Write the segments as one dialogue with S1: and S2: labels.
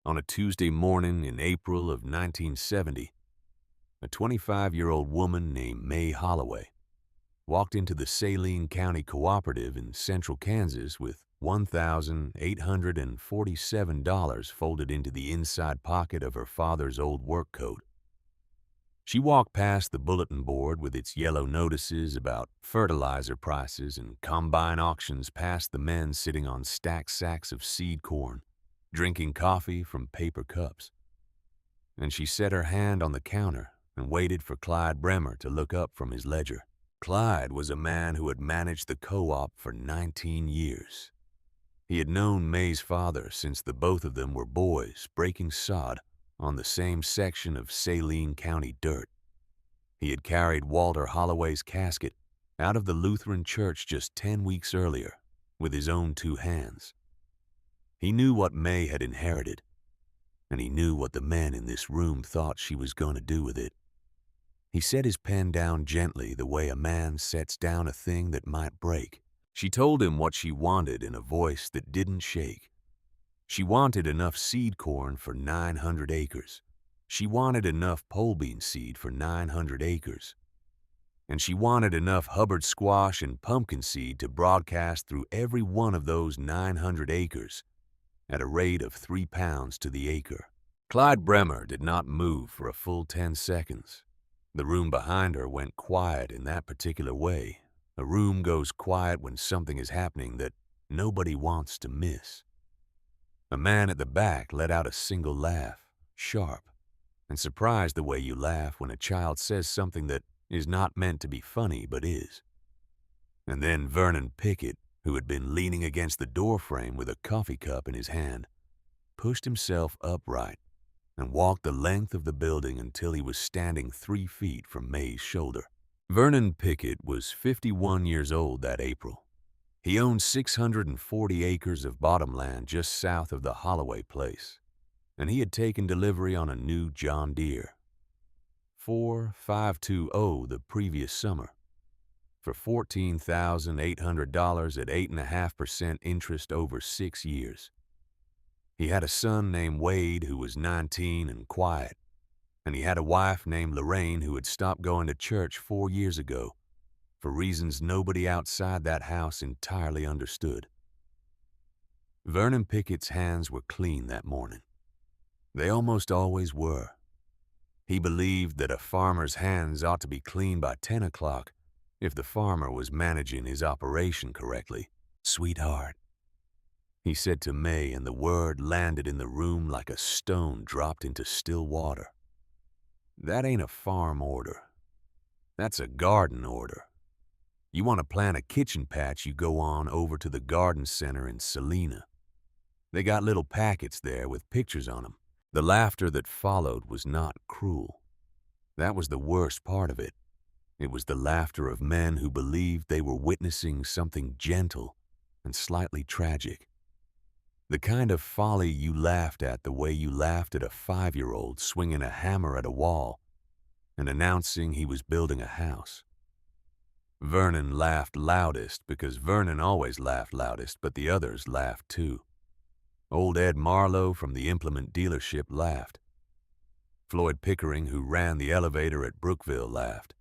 S1: On a Tuesday morning in April of 1970, a 25-year-old woman named May Holloway walked into the Saline County Cooperative in central Kansas with $1,847 folded into the inside pocket of her father's old work coat. She walked past the bulletin board with its yellow notices about fertilizer prices and combine auctions, past the men sitting on stacked sacks of seed corn, drinking coffee from paper cups. And she set her hand on the counter and waited for Clyde Bremer to look up from his ledger. Clyde was a man who had managed the co-op for 19 years. He had known May's father since the both of them were boys breaking sod on the same section of Saline County dirt. He had carried Walter Holloway's casket out of the Lutheran church just 10 weeks earlier with his own two hands. He knew what May had inherited, and he knew what the men in this room thought she was going to do with it. He set his pen down gently, the way a man sets down a thing that might break. She told him what she wanted in a voice that didn't shake. She wanted enough seed corn for 900 acres. She wanted enough pole bean seed for 900 acres. And she wanted enough Hubbard squash and pumpkin seed to broadcast through every one of those 900 acres at a rate of 3 pounds to the acre. Clyde Bremer did not move for a full 10 seconds. The room behind her went quiet in that particular way. A room goes quiet when something is happening that nobody wants to miss. A man at the back let out a single laugh, sharp, and surprised the way you laugh when a child says something that is not meant to be funny but is. And then Vernon Pickett, who had been leaning against the doorframe with a coffee cup in his hand, pushed himself upright and walked the length of the building until he was standing 3 feet from May's shoulder. Vernon Pickett was 51 years old that April. He owned 640 acres of bottomland just south of the Holloway place, and he had taken delivery on a new John Deere 4520 the previous summer for $14,800 at 8.5% interest over 6 years. He had a son named Wade who was 19 and quiet, and he had a wife named Lorraine who had stopped going to church 4 years ago for reasons nobody outside that house entirely understood. Vernon Pickett's hands were clean that morning. They almost always were. He believed that a farmer's hands ought to be clean by 10 o'clock if the farmer was managing his operation correctly. "Sweetheart," he said to May, and the word landed in the room like a stone dropped into still water. "That ain't a farm order. That's a garden order. You want to plant a kitchen patch, you go on over to the garden center in Salina. They got little packets there with pictures on them." The laughter that followed was not cruel. That was the worst part of it. It was the laughter of men who believed they were witnessing something gentle and slightly tragic. The kind of folly you laughed at the way you laughed at a 5-year-old swinging a hammer at a wall and announcing he was building a house. Vernon laughed loudest because Vernon always laughed loudest, but the others laughed too. Old Ed Marlowe from the implement dealership laughed. Floyd Pickering, who ran the elevator at Brookville, laughed.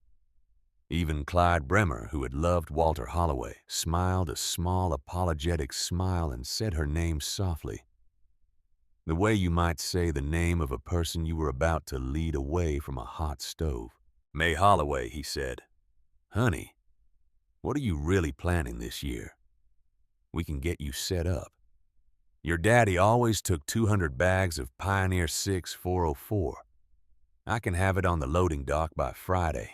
S1: Even Clyde Bremer, who had loved Walter Holloway, smiled a small apologetic smile and said her name softly, the way you might say the name of a person you were about to lead away from a hot stove. "May Holloway," he said. "Honey, what are you really planning this year? We can get you set up. Your daddy always took 200 bags of Pioneer 6 404. I can have it on the loading dock by Friday."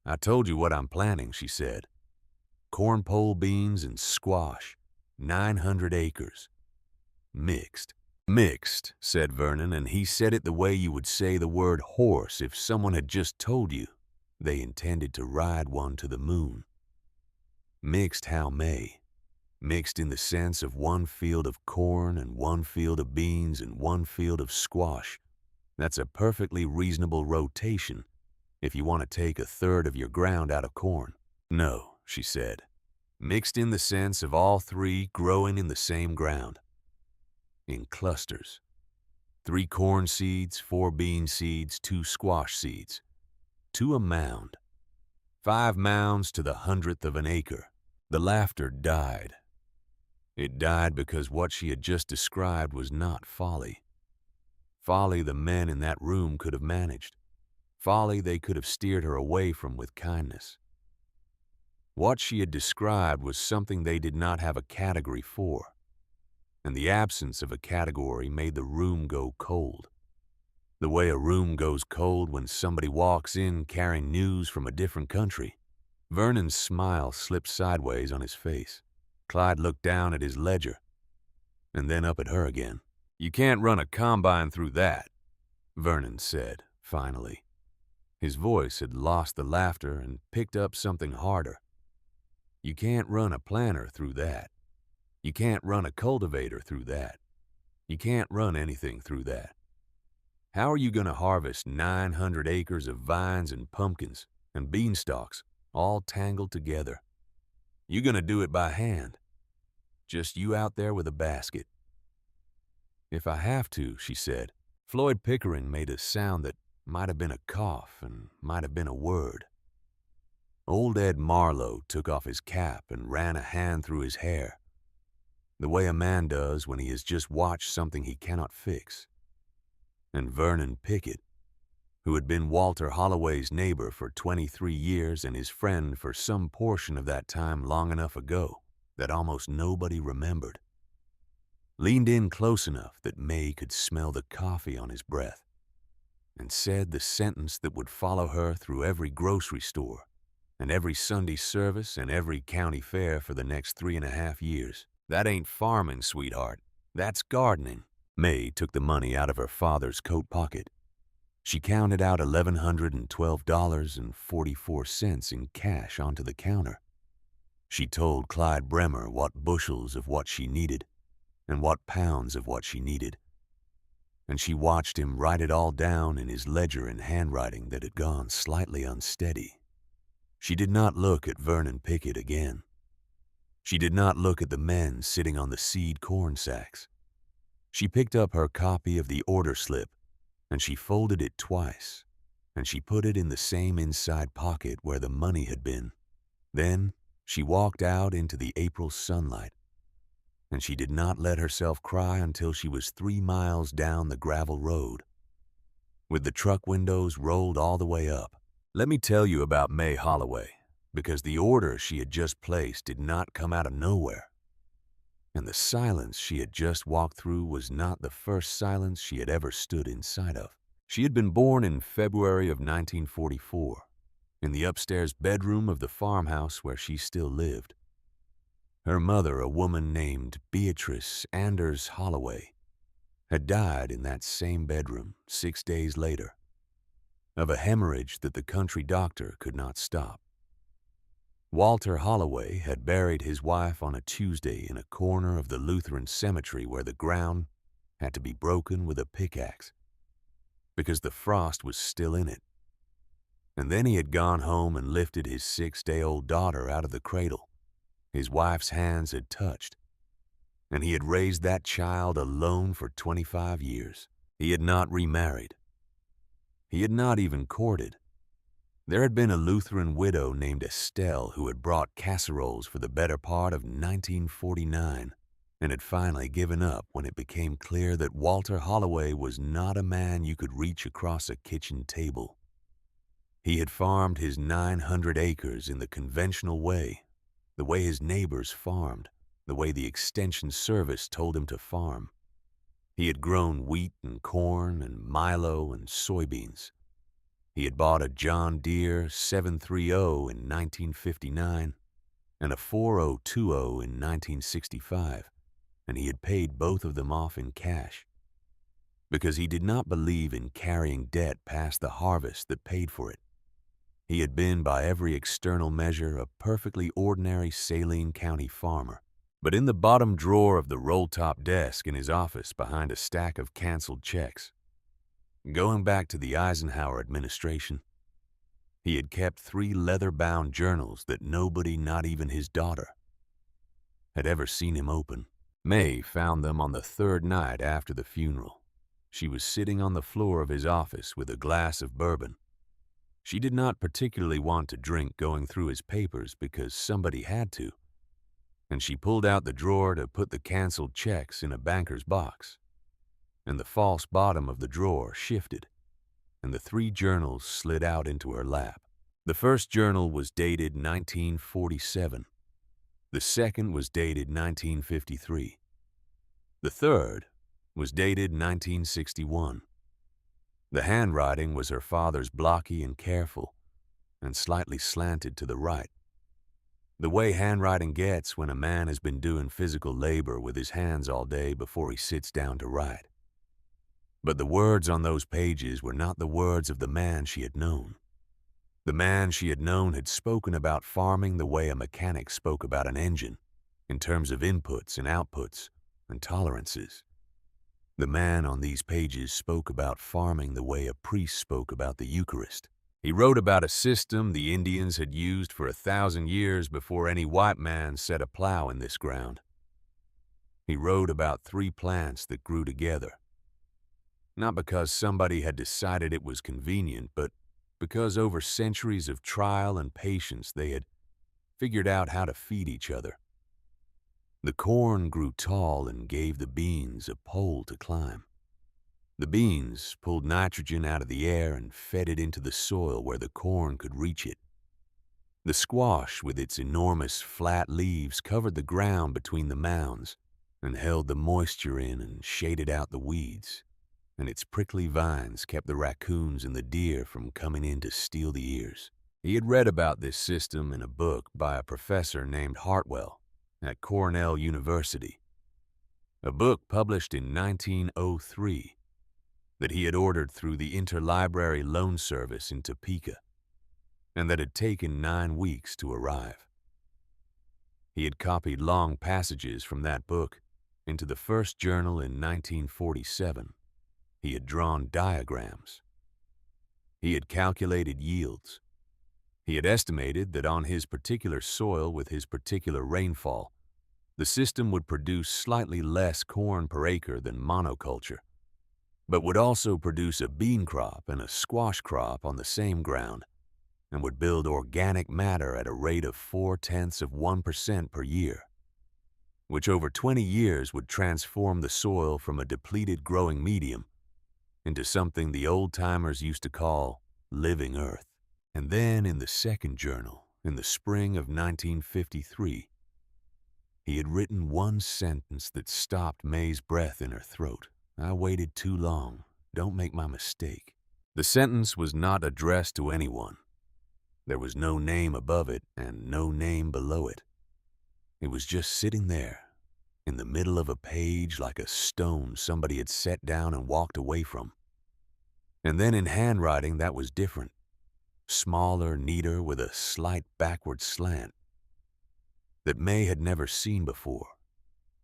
S1: "I told you what I'm planning," she said. "Corn pole beans and squash, 900 acres. Mixed." "Mixed," said Vernon, and he said it the way you would say the word horse if someone had just told you they intended to ride one to the moon. Mixed how May? Mixed in the sense of one field of corn and one field of beans and one field of squash. That's a perfectly reasonable rotation if you want to take a third of your ground out of corn. "No," she said. "Mixed in the sense of all three growing in the same ground. In clusters. 3 corn seeds, 4 bean seeds, 2 squash seeds. To a mound. 5 mounds to the 100th of an acre. The laughter died. It died because what she had just described was not folly. Folly the men in that room could have managed. Folly they could have steered her away from with kindness. What she had described was something they did not have a category for, and the absence of a category made the room go cold. The way a room goes cold when somebody walks in carrying news from a different country. Vernon's smile slipped sideways on his face. Clyde looked down at his ledger, and then up at her again. "You can't run a combine through that," Vernon said, finally. His voice had lost the laughter and picked up something harder. "You can't run a planter through that. You can't run a cultivator through that. You can't run anything through that. How are you going to harvest 900 acres of vines and pumpkins and beanstalks all tangled together? You're going to do it by hand. Just you out there with a basket." "If I have to," she said. Floyd Pickering made a sound that might have been a cough and might have been a word. Old Ed Marlowe took off his cap and ran a hand through his hair, the way a man does when he has just watched something he cannot fix. And Vernon Pickett, who had been Walter Holloway's neighbor for 23 years and his friend for some portion of that time long enough ago that almost nobody remembered, leaned in close enough that May could smell the coffee on his breath, and said the sentence that would follow her through every grocery store and every Sunday service and every county fair for the next 3.5 years. "That ain't farming, sweetheart. That's gardening." May took the money out of her father's coat pocket. She counted out $1,112.44 in cash onto the counter. She told Clyde Bremer what bushels of what she needed and what pounds of what she needed, and she watched him write it all down in his ledger in handwriting that had gone slightly unsteady. She did not look at Vernon Pickett again. She did not look at the men sitting on the seed corn sacks. She picked up her copy of the order slip, and she folded it twice, and she put it in the same inside pocket where the money had been. Then she walked out into the April sunlight, and she did not let herself cry until she was 3 miles down the gravel road, with the truck windows rolled all the way up. Let me tell you about May Holloway, because the order she had just placed did not come out of nowhere. And the silence she had just walked through was not the first silence she had ever stood inside of. She had been born in February of 1944, in the upstairs bedroom of the farmhouse where she still lived. Her mother, a woman named Beatrice Anders Holloway, had died in that same bedroom 6 days later, of a hemorrhage that the country doctor could not stop. Walter Holloway had buried his wife on a Tuesday in a corner of the Lutheran cemetery where the ground had to be broken with a pickaxe because the frost was still in it. And then he had gone home and lifted his 6-day-old daughter out of the cradle his wife's hands had touched, and he had raised that child alone for 25 years. He had not remarried. He had not even courted. There had been a Lutheran widow named Estelle who had brought casseroles for the better part of 1949 and had finally given up when it became clear that Walter Holloway was not a man you could reach across a kitchen table. He had farmed his 900 acres in the conventional way, the way his neighbors farmed, the way the Extension Service told him to farm. He had grown wheat and corn and milo and soybeans. He had bought a John Deere 730 in 1959 and a 4020 in 1965, and he had paid both of them off in cash because he did not believe in carrying debt past the harvest that paid for it. He had been, by every external measure, a perfectly ordinary Saline County farmer. But in the bottom drawer of the roll-top desk in his office behind a stack of canceled checks, going back to the Eisenhower administration, he had kept 3 leather-bound journals that nobody, not even his daughter, had ever seen him open. May found them on the 3rd night after the funeral. She was sitting on the floor of his office with a glass of bourbon. She did not particularly want to drink going through his papers because somebody had to, and she pulled out the drawer to put the canceled checks in a banker's box. And the false bottom of the drawer shifted, and the 3 journals slid out into her lap. The first journal was dated 1947. The second was dated 1953. The third was dated 1961. The handwriting was her father's blocky and careful, and slightly slanted to the right. The way handwriting gets when a man has been doing physical labor with his hands all day before he sits down to write. But the words on those pages were not the words of the man she had known. The man she had known had spoken about farming the way a mechanic spoke about an engine, in terms of inputs and outputs and tolerances. The man on these pages spoke about farming the way a priest spoke about the Eucharist. He wrote about a system the Indians had used for 1,000 years before any white man set a plow in this ground. He wrote about 3 plants that grew together. Not because somebody had decided it was convenient, but because over centuries of trial and patience they had figured out how to feed each other. The corn grew tall and gave the beans a pole to climb. The beans pulled nitrogen out of the air and fed it into the soil where the corn could reach it. The squash, with its enormous flat leaves, covered the ground between the mounds and held the moisture in and shaded out the weeds, and its prickly vines kept the raccoons and the deer from coming in to steal the ears. He had read about this system in a book by a professor named Hartwell at Cornell University, a book published in 1903 that he had ordered through the Interlibrary Loan Service in Topeka, and that had taken 9 weeks to arrive. He had copied long passages from that book into the first journal in 1947. He had drawn diagrams. He had calculated yields. He had estimated that on his particular soil with his particular rainfall, the system would produce slightly less corn per acre than monoculture, but would also produce a bean crop and a squash crop on the same ground, and would build organic matter at a rate of 0.4% per year, which over 20 years would transform the soil from a depleted growing medium into something the old-timers used to call living earth. And then in the second journal, in the spring of 1953, he had written one sentence that stopped May's breath in her throat. "I waited too long. Don't make my mistake." The sentence was not addressed to anyone. There was no name above it and no name below it. It was just sitting there, in the middle of a page like a stone somebody had set down and walked away from. And then in handwriting that was different. Smaller, neater, with a slight backward slant that May had never seen before.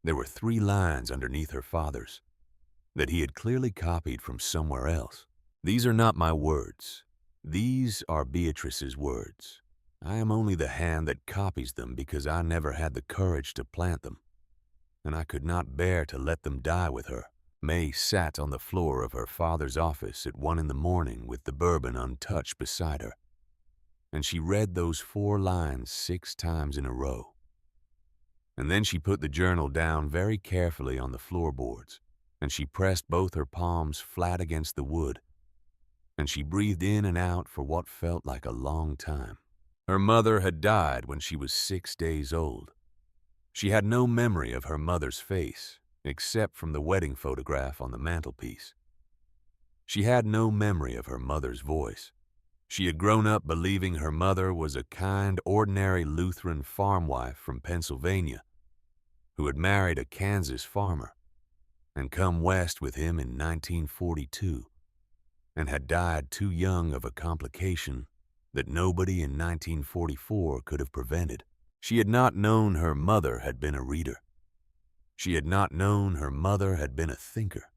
S1: There were 3 lines underneath her father's that he had clearly copied from somewhere else. "These are not my words. These are Beatrice's words. I am only the hand that copies them because I never had the courage to plant them, and I could not bear to let them die with her." May sat on the floor of her father's office at 1 a.m. with the bourbon untouched beside her, and she read those 4 lines 6 times in a row. And then she put the journal down very carefully on the floorboards, and she pressed both her palms flat against the wood, and she breathed in and out for what felt like a long time. Her mother had died when she was 6 days old. She had no memory of her mother's face, except from the wedding photograph on the mantelpiece. She had no memory of her mother's voice. She had grown up believing her mother was a kind, ordinary Lutheran farm wife from Pennsylvania who had married a Kansas farmer and come west with him in 1942 and had died too young of a complication that nobody in 1944 could have prevented. She had not known her mother had been a reader. She had not known her mother had been a thinker.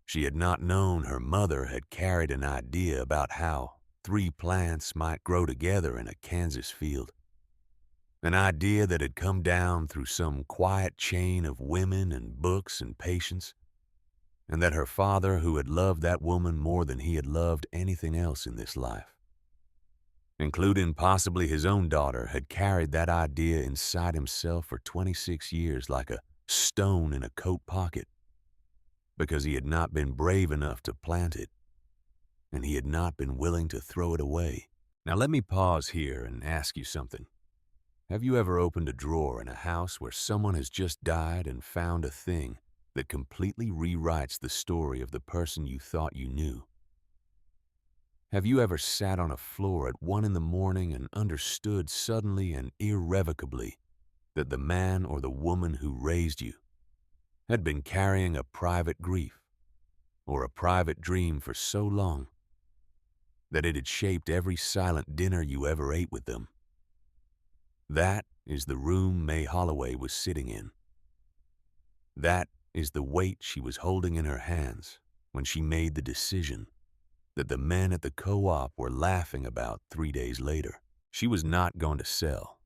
S1: She had not known her mother had carried an idea about how 3 plants might grow together in a Kansas field. An idea that had come down through some quiet chain of women and books and patience, and that her father, who had loved that woman more than he had loved anything else in this life, including possibly his own daughter, had carried that idea inside himself for 26 years like a stone in a coat pocket, because he had not been brave enough to plant it, and he had not been willing to throw it away. Now let me pause here and ask you something. Have you ever opened a drawer in a house where someone has just died and found a thing that completely rewrites the story of the person you thought you knew? Have you ever sat on a floor at 1 in the morning and understood suddenly and irrevocably that the man or the woman who raised you had been carrying a private grief or a private dream for so long that it had shaped every silent dinner you ever ate with them? That is the room May Holloway was sitting in. That is the weight she was holding in her hands when she made the decision that the men at the co-op were laughing about 3 days later. She was not going to sell.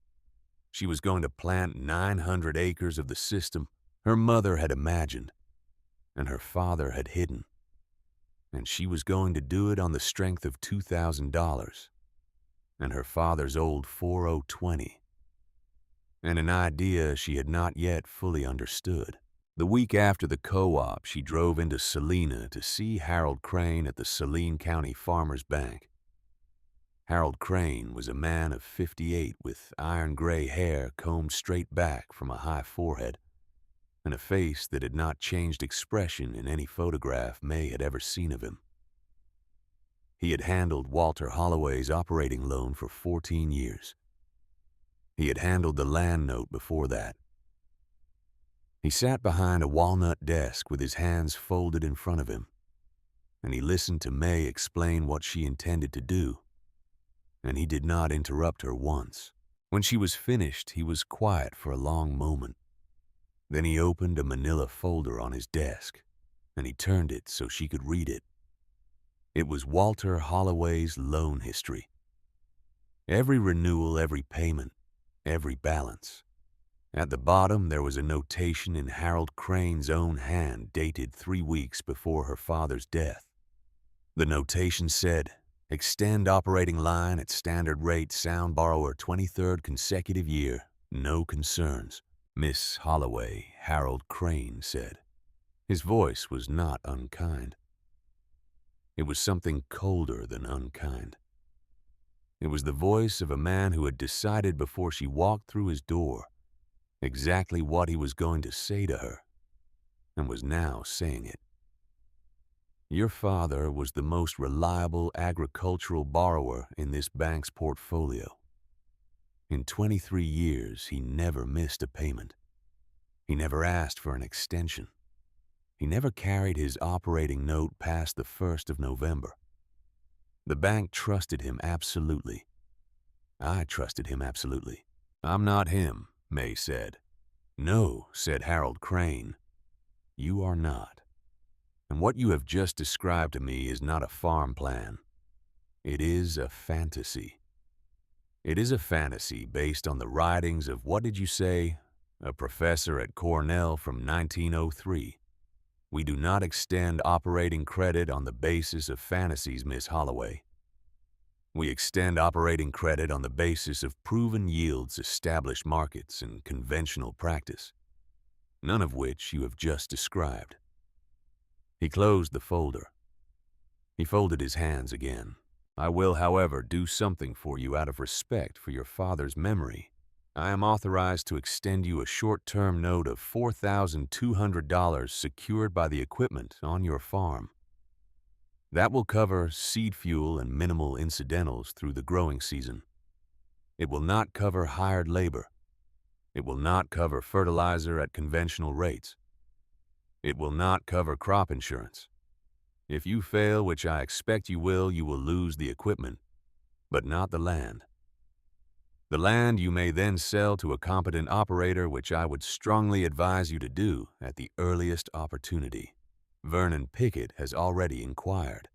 S1: She was going to plant 900 acres of the system her mother had imagined and her father had hidden. And she was going to do it on the strength of $2,000 and her father's old 4020, and an idea she had not yet fully understood. The week after the co-op, she drove into Salina to see Harold Crane at the Saline County Farmers Bank. Harold Crane was a man of 58 with iron-gray hair combed straight back from a high forehead and a face that had not changed expression in any photograph May had ever seen of him. He had handled Walter Holloway's operating loan for 14 years. He had handled the land note before that. He sat behind a walnut desk with his hands folded in front of him, and he listened to May explain what she intended to do, and he did not interrupt her once. When she was finished, he was quiet for a long moment. Then he opened a manila folder on his desk, and he turned it so she could read it. It was Walter Holloway's loan history. Every renewal, every payment, every balance. At the bottom, there was a notation in Harold Crane's own hand dated 3 weeks before her father's death. The notation said, "Extend operating line at standard rate, sound borrower 23rd consecutive year, no concerns. Miss Holloway," Harold Crane said. His voice was not unkind. It was something colder than unkind. It was the voice of a man who had decided before she walked through his door exactly what he was going to say to her, and was now saying it. Your father was the most reliable agricultural borrower in this bank's portfolio. In 23 years, he never missed a payment. He never asked for an extension. He never carried his operating note past the 1st of November. The bank trusted him absolutely. I trusted him absolutely. "I'm not him," May said. "No," said Harold Crane. "You are not. And what you have just described to me is not a farm plan. It is a fantasy. It is a fantasy based on the writings of, what did you say, a professor at Cornell from 1903. We do not extend operating credit on the basis of fantasies, Miss Holloway. We extend operating credit on the basis of proven yields, established markets, and conventional practice, none of which you have just described." He closed the folder. He folded his hands again. "I will, however, do something for you out of respect for your father's memory. I am authorized to extend you a short-term note of $4,200 secured by the equipment on your farm. That will cover seed fuel and minimal incidentals through the growing season. It will not cover hired labor. It will not cover fertilizer at conventional rates. It will not cover crop insurance. If you fail, which I expect you will lose the equipment, but not the land. The land you may then sell to a competent operator, which I would strongly advise you to do at the earliest opportunity. Vernon Pickett has already inquired.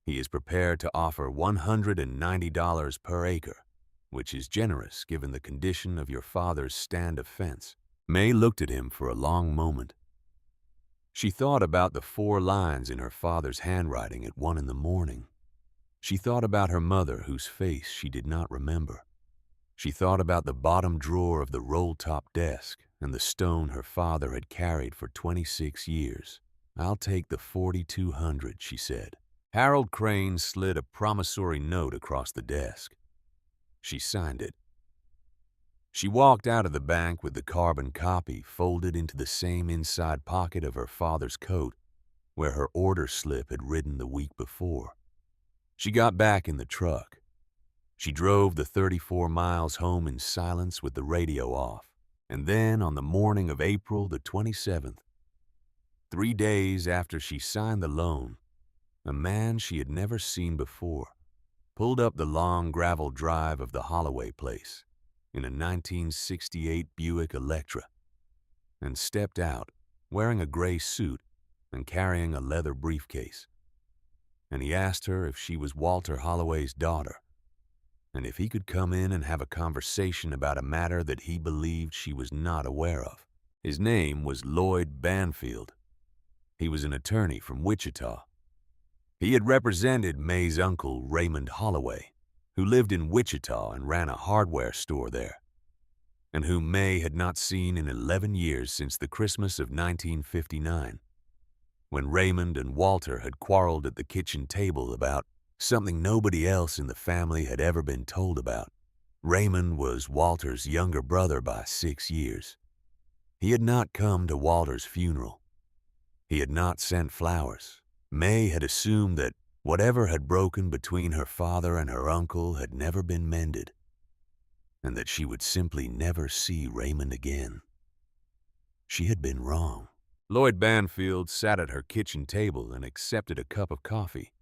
S1: He is prepared to offer $190 per acre, which is generous given the condition of your father's stand of fence." May looked at him for a long moment. She thought about the 4 lines in her father's handwriting at 1 in the morning. She thought about her mother, whose face she did not remember. She thought about the bottom drawer of the roll-top desk and the stone her father had carried for 26 years. "I'll take the 4,200, she said. Harold Crane slid a promissory note across the desk. She signed it. She walked out of the bank with the carbon copy folded into the same inside pocket of her father's coat where her order slip had ridden the week before. She got back in the truck. She drove the 34 miles home in silence with the radio off. And then on the morning of April the 27th, 3 days after she signed the loan, a man she had never seen before pulled up the long gravel drive of the Holloway place in a 1968 Buick Electra and stepped out wearing a gray suit and carrying a leather briefcase. And he asked her if she was Walter Holloway's daughter and if he could come in and have a conversation about a matter that he believed she was not aware of. His name was Lloyd Banfield. He was an attorney from Wichita. He had represented May's uncle, Raymond Holloway, who lived in Wichita and ran a hardware store there, and whom May had not seen in 11 years since the Christmas of 1959, when Raymond and Walter had quarreled at the kitchen table about something nobody else in the family had ever been told about. Raymond was Walter's younger brother by 6 years. He had not come to Walter's funeral. He had not sent flowers. May had assumed that whatever had broken between her father and her uncle had never been mended, and that she would simply never see Raymond again. She had been wrong. Lloyd Banfield sat at her kitchen table and accepted a cup of coffee.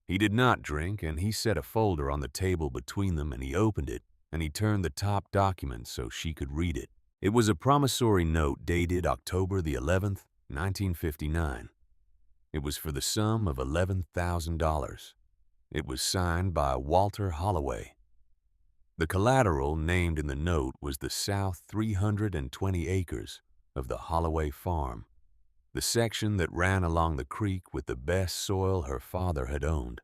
S1: He did not drink, and he set a folder on the table between them, and he opened it, and he turned the top document so she could read it. It was a promissory note dated October the 11th, 1959. It was for the sum of $11,000. It was signed by Walter Holloway. The collateral named in the note was the south 320 acres of the Holloway farm, the section that ran along the creek with the best soil her father had owned.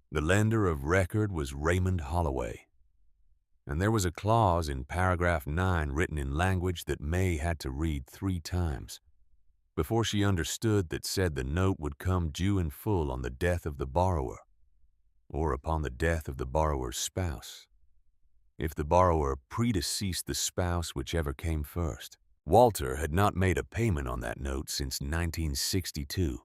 S1: The lender of record was Raymond Holloway, and there was a clause in paragraph 9 written in language that May had to read 3 times before she understood that said the note would come due in full on the death of the borrower, or upon the death of the borrower's spouse, if the borrower predeceased the spouse, whichever came first. Walter had not made a payment on that note since 1962.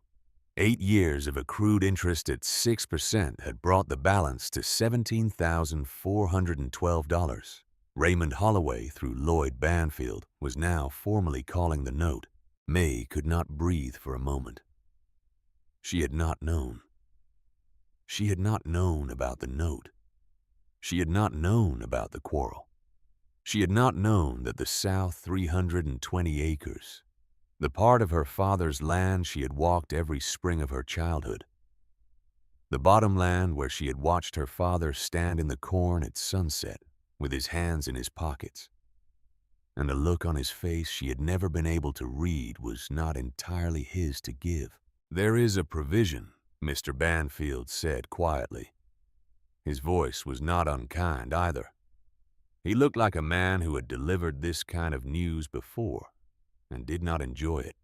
S1: 8 years of accrued interest at 6% had brought the balance to $17,412. Raymond Holloway, through Lloyd Banfield, was now formally calling the note. May could not breathe for a moment. She had not known. She had not known about the note. She had not known about the quarrel. She had not known that the south 320 acres, the part of her father's land she had walked every spring of her childhood, the bottom land where she had watched her father stand in the corn at sunset with his hands in his pockets, and a look on his face she had never been able to read, was not entirely his to give. "There is a provision," Mr. Banfield said quietly. His voice was not unkind either. He looked like a man who had delivered this kind of news before and did not enjoy it.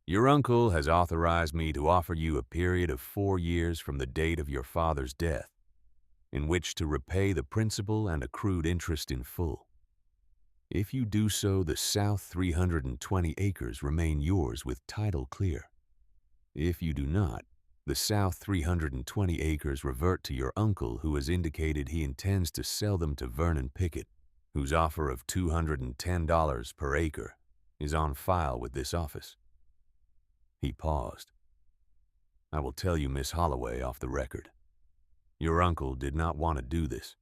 S1: "Your uncle has authorized me to offer you a period of 4 years from the date of your father's death, in which to repay the principal and accrued interest in full. If you do so, the south 320 acres remain yours with title clear. If you do not, the south 320 acres revert to your uncle, who has indicated he intends to sell them to Vernon Pickett, whose offer of $210 per acre is on file with this office." He paused. "I will tell you, Miss Holloway, off the record. Your uncle did not want to do this.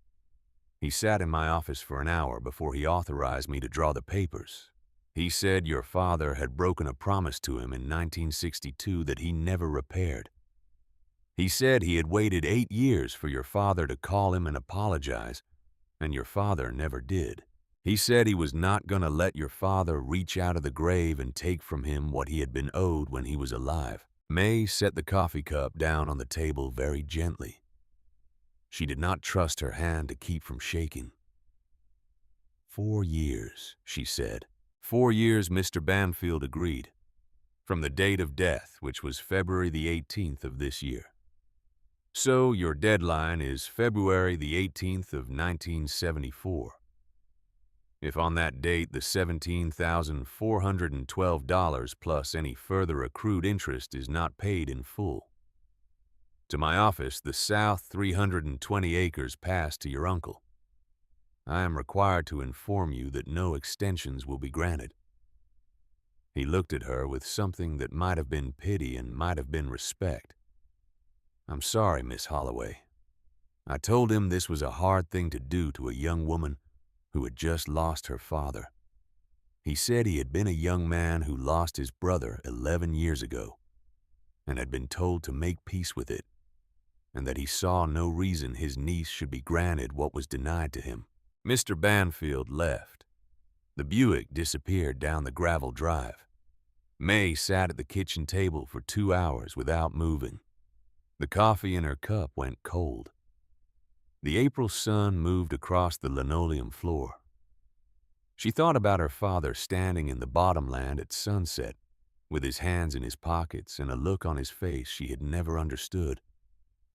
S1: He sat in my office for an hour before he authorized me to draw the papers. He said your father had broken a promise to him in 1962 that he never repaired. He said he had waited 8 years for your father to call him and apologize, and your father never did. He said he was not going to let your father reach out of the grave and take from him what he had been owed when he was alive. May set the coffee cup down on the table very gently. She did not trust her hand to keep from shaking. 4 years, she said. 4 years, Mr. Banfield agreed. From the date of death, which was February the 18th of this year. So your deadline is February the 18th of 1974. If on that date the $17,412 plus any further accrued interest is not paid in full. To my office, the south 320 acres passed to your uncle. I am required to inform you that no extensions will be granted. He looked at her with something that might have been pity and might have been respect. I'm sorry, Miss Holloway. I told him this was a hard thing to do to a young woman who had just lost her father. He said he had been a young man who lost his brother 11 years ago and had been told to make peace with it, and that he saw no reason his niece should be granted what was denied to him. Mr. Banfield left. The Buick disappeared down the gravel drive. May sat at the kitchen table for 2 hours without moving. The coffee in her cup went cold. The April sun moved across the linoleum floor. She thought about her father standing in the bottomland at sunset, with his hands in his pockets and a look on his face she had never understood.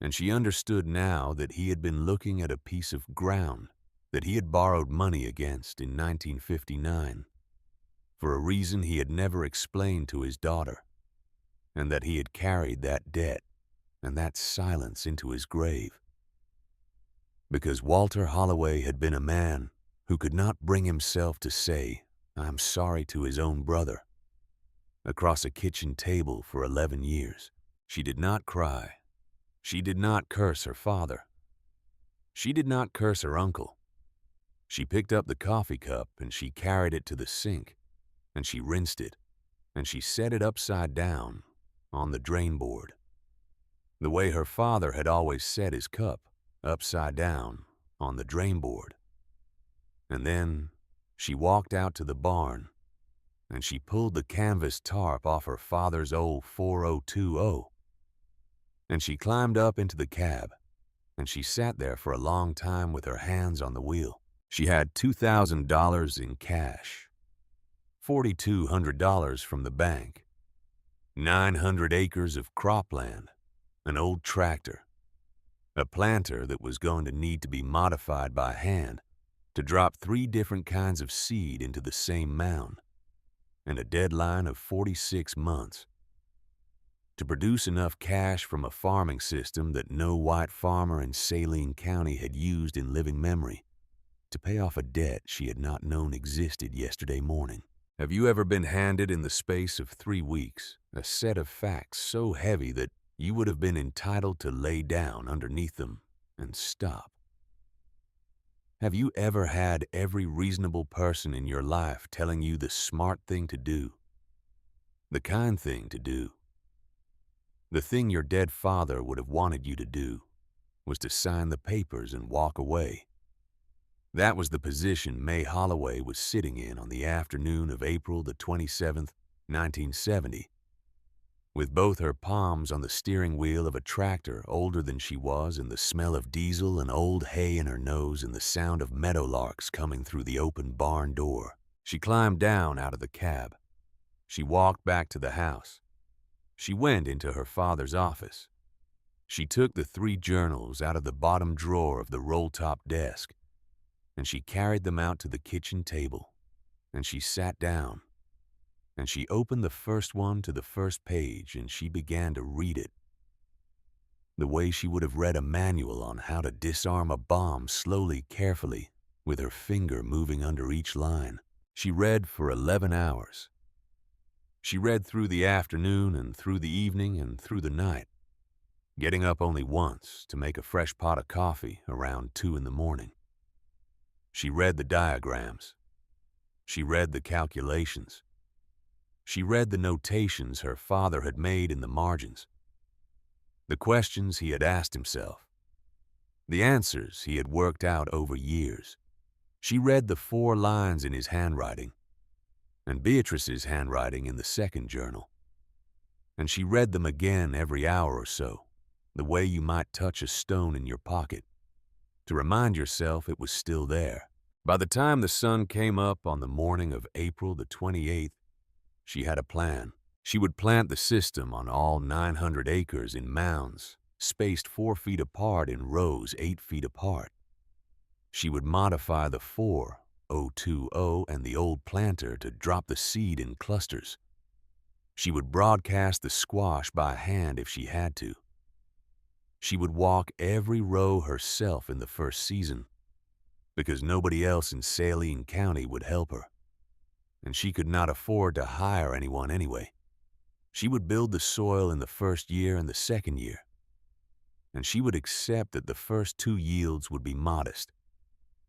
S1: And she understood now that he had been looking at a piece of ground that he had borrowed money against in 1959, for a reason he had never explained to his daughter, and that he had carried that debt and that silence into his grave. Because Walter Holloway had been a man who could not bring himself to say, "I'm sorry" to his own brother. Across a kitchen table for 11 years, she did not cry. She did not curse her father. She did not curse her uncle. She picked up the coffee cup and she carried it to the sink, and she rinsed it, and she set it upside down on the drain board, the way her father had always set his cup, upside down on the drain board. And then she walked out to the barn, and she pulled the canvas tarp off her father's old 4020, and she climbed up into the cab, and she sat there for a long time with her hands on the wheel. She had $2,000 in cash, $4,200 from the bank, 900 acres of cropland, an old tractor, a planter that was going to need to be modified by hand to drop 3 different kinds of seed into the same mound, and a deadline of 46 months. To produce enough cash from a farming system that no white farmer in Saline County had used in living memory, to pay off a debt she had not known existed yesterday morning. Have you ever been handed in the space of 3 weeks a set of facts so heavy that you would have been entitled to lay down underneath them and stop? Have you ever had every reasonable person in your life telling you the smart thing to do, the kind thing to do? The thing your dead father would have wanted you to do was to sign the papers and walk away. That was the position May Holloway was sitting in on the afternoon of April the 27th, 1970, with both her palms on the steering wheel of a tractor older than she was, and the smell of diesel and old hay in her nose, and the sound of meadowlarks coming through the open barn door. She climbed down out of the cab. She walked back to the house. She went into her father's office. She took the 3 journals out of the bottom drawer of the roll-top desk, and she carried them out to the kitchen table, and she sat down, and she opened the first one to the first page, and she began to read it, the way she would have read a manual on how to disarm a bomb, slowly, carefully, with her finger moving under each line. She read for 11 hours. She read through the afternoon and through the evening and through the night, getting up only once to make a fresh pot of coffee around 2 in the morning. She read the diagrams. She read the calculations. She read the notations her father had made in the margins, the questions he had asked himself, the answers he had worked out over years. She read the 4 lines in his handwriting, and Beatrice's handwriting in the second journal. And she read them again every hour or so, the way you might touch a stone in your pocket, to remind yourself it was still there. By the time the sun came up on the morning of April the 28th, she had a plan. She would plant the system on all 900 acres in mounds, spaced 4 feet apart in rows 8 feet apart. She would modify the 4-0-2-0 and the old planter to drop the seed in clusters. She would broadcast the squash by hand if she had to. She would walk every row herself in the first season, because nobody else in Saline County would help her, and she could not afford to hire anyone anyway. She would build the soil in the first year and the second year, and she would accept that the first 2 yields would be modest,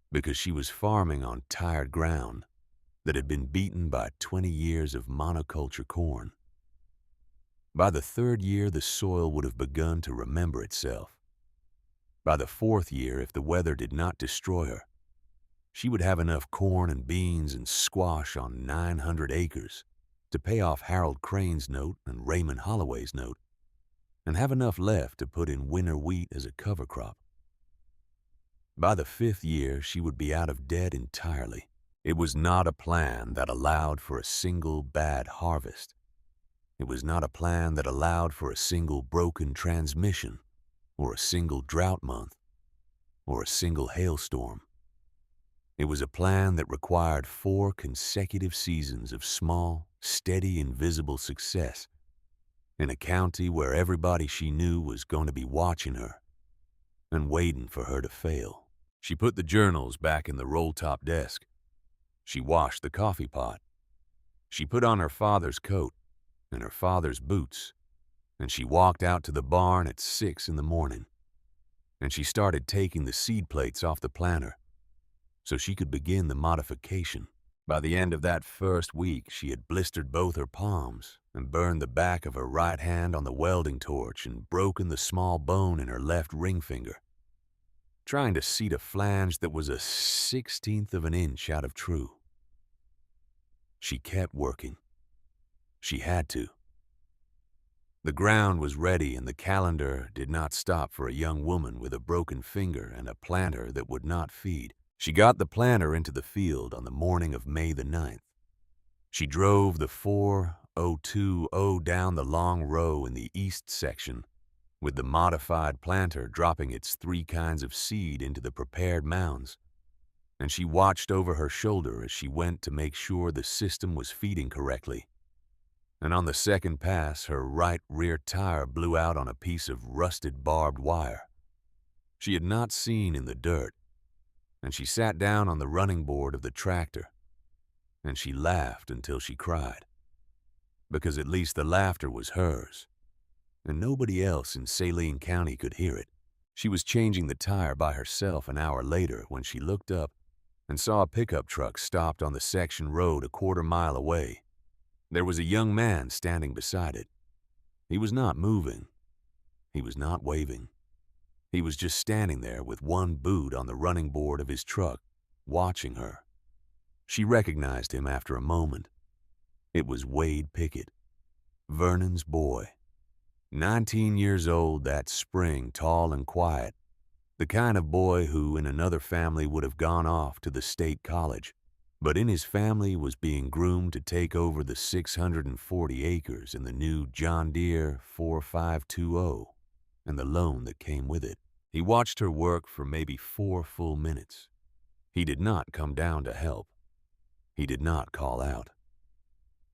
S1: because she was farming on tired ground that had been beaten by 20 years of monoculture corn. By the 3rd year, the soil would have begun to remember itself. By the 4th year, if the weather did not destroy her, she would have enough corn and beans and squash on 900 acres to pay off Harold Crane's note and Raymond Holloway's note, and have enough left to put in winter wheat as a cover crop. By the 5th year, she would be out of debt entirely. It was not a plan that allowed for a single bad harvest. It was not a plan that allowed for a single broken transmission, or a single drought month, or a single hailstorm. It was a plan that required 4 consecutive seasons of small, steady, invisible success in a county where everybody she knew was going to be watching her and waiting for her to fail. She put the journals back in the roll-top desk. She washed the coffee pot. She put on her father's coat and her father's boots, and she walked out to the barn at 6 in the morning, and she started taking the seed plates off the planter so she could begin the modification. By the end of that first week, she had blistered both her palms and burned the back of her right hand on the welding torch and broken the small bone in her left ring finger, trying to seat a flange that was a 16th of an inch out of true. She kept working. She had to. The ground was ready, and the calendar did not stop for a young woman with a broken finger and a planter that would not feed. She got the planter into the field on the morning of May the 9th. She drove the 4-0-2-0 down the long row in the east section, with the modified planter dropping its 3 kinds of seed into the prepared mounds, and she watched over her shoulder as she went to make sure the system was feeding correctly. And on the second pass, her right rear tire blew out on a piece of rusted barbed wire she had not seen in the dirt, and she sat down on the running board of the tractor, and she laughed until she cried, because at least the laughter was hers, and nobody else in Saline County could hear it. She was changing the tire by herself an hour later when she looked up and saw a pickup truck stopped on the section road a quarter mile away. There was a young man standing beside it. He was not moving. He was not waving. He was just standing there with one boot on the running board of his truck, watching her. She recognized him after a moment. It was Wade Pickett, Vernon's boy. 19 years old that spring, tall and quiet, the kind of boy who in another family would have gone off to the state college, but in his family was being groomed to take over the 640 acres in the new John Deere 4520 and the loan that came with it. He watched her work for maybe 4 full minutes. He did not come down to help. He did not call out.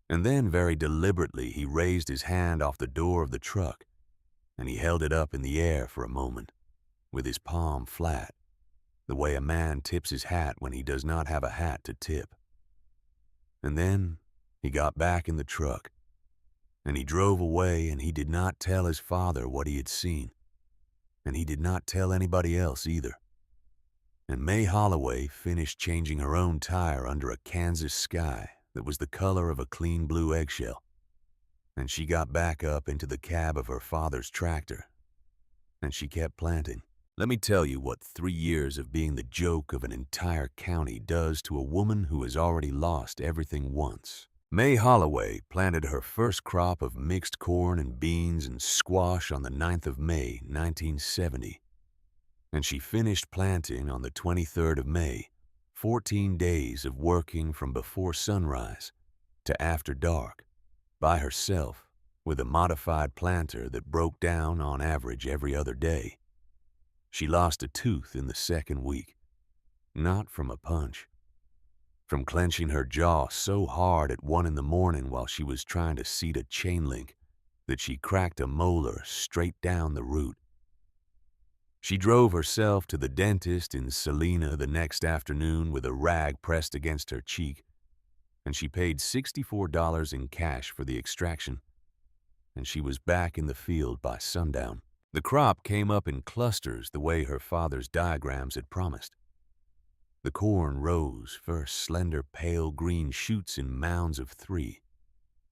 S1: And then very deliberately he raised his hand off the door of the truck, and he held it up in the air for a moment, with his palm flat, the way a man tips his hat when he does not have a hat to tip. And then he got back in the truck, and he drove away, and he did not tell his father what he had seen, and he did not tell anybody else either. And May Holloway finished changing her own tire under a Kansas sky that was the color of a clean blue eggshell, and she got back up into the cab of her father's tractor, and she kept planting. Let me tell you what 3 years of being the joke of an entire county does to a woman who has already lost everything once. May Holloway planted her first crop of mixed corn and beans and squash on the 9th of May, 1970, and she finished planting on the 23rd of May, 14 days of working from before sunrise to after dark, by herself, with a modified planter that broke down on average every other day. She lost a tooth in the second week, not from a punch, from clenching her jaw so hard at 1 in the morning while she was trying to seat a chain link that she cracked a molar straight down the root. She drove herself to the dentist in Salina the next afternoon with a rag pressed against her cheek, and she paid $64 in cash for the extraction, and she was back in the field by sundown. The crop came up in clusters the way her father's diagrams had promised. The corn rose, first slender pale green shoots in mounds of 3.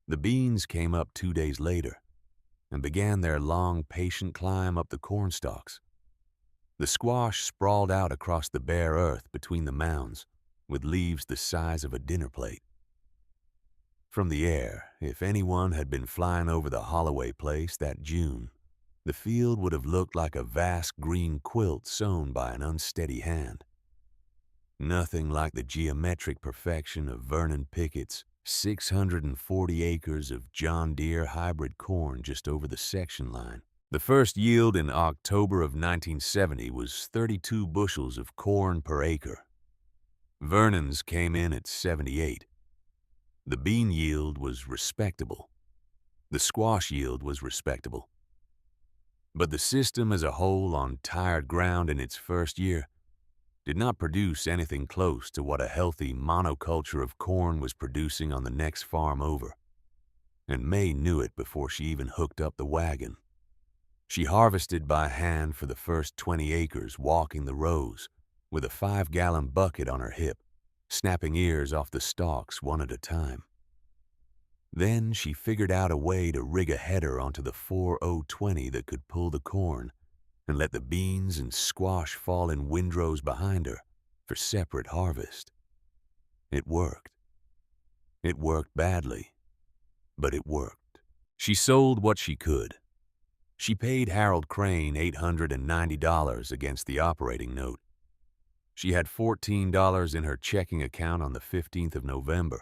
S1: The beans came up 2 days later and began their long, patient climb up the corn stalks. The squash sprawled out across the bare earth between the mounds, with leaves the size of a dinner plate. From the air, if anyone had been flying over the Holloway place that June, the field would have looked like a vast green quilt sewn by an unsteady hand. Nothing like the geometric perfection of Vernon Pickett's 640 acres of John Deere hybrid corn just over the section line. The first yield in October of 1970 was 32 bushels of corn per acre. Vernon's came in at 78. The bean yield was respectable. The squash yield was respectable. But the system as a whole on tired ground in its first year did not produce anything close to what a healthy monoculture of corn was producing on the next farm over. And May knew it before she even hooked up the wagon. She harvested by hand for the first 20 acres, walking the rows, with a 5-gallon bucket on her hip, snapping ears off the stalks one at a time. Then she figured out a way to rig a header onto the 4020 that could pull the corn and let the beans and squash fall in windrows behind her for separate harvest. It worked. It worked badly, but it worked. She sold what she could. She paid Harold Crane $890 against the operating note. She had $14 in her checking account on the 15th of November,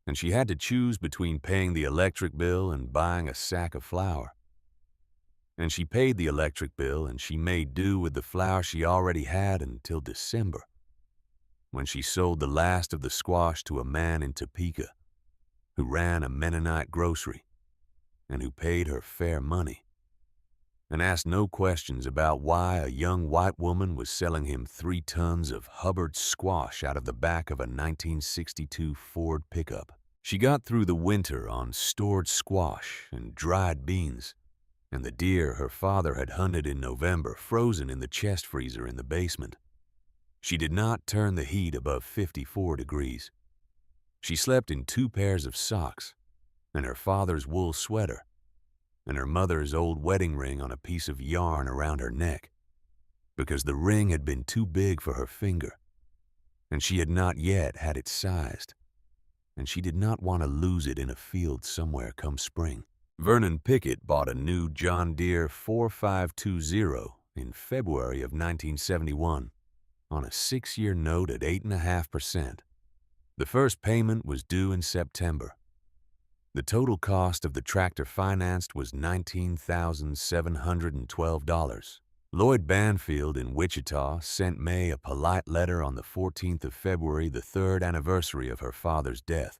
S1: and she had to choose between paying the electric bill and buying a sack of flour. And she paid the electric bill, and she made do with the flour she already had until December, when she sold the last of the squash to a man in Topeka who ran a Mennonite grocery and who paid her fair money and asked no questions about why a young white woman was selling him 3 tons of Hubbard squash out of the back of a 1962 Ford pickup. She got through the winter on stored squash and dried beans, and the deer her father had hunted in November frozen in the chest freezer in the basement. She did not turn the heat above 54 degrees. She slept in 2 pairs of socks, and her father's wool sweater, and her mother's old wedding ring on a piece of yarn around her neck, because the ring had been too big for her finger, and she had not yet had it sized, and she did not want to lose it in a field somewhere come spring. Vernon Pickett bought a new John Deere 4520 in February of 1971 on a 6-year note at 8.5%. The first payment was due in September. The total cost of the tractor financed was $19,712. Lloyd Banfield in Wichita sent May a polite letter on the 14th of February, the 3rd anniversary of her father's death,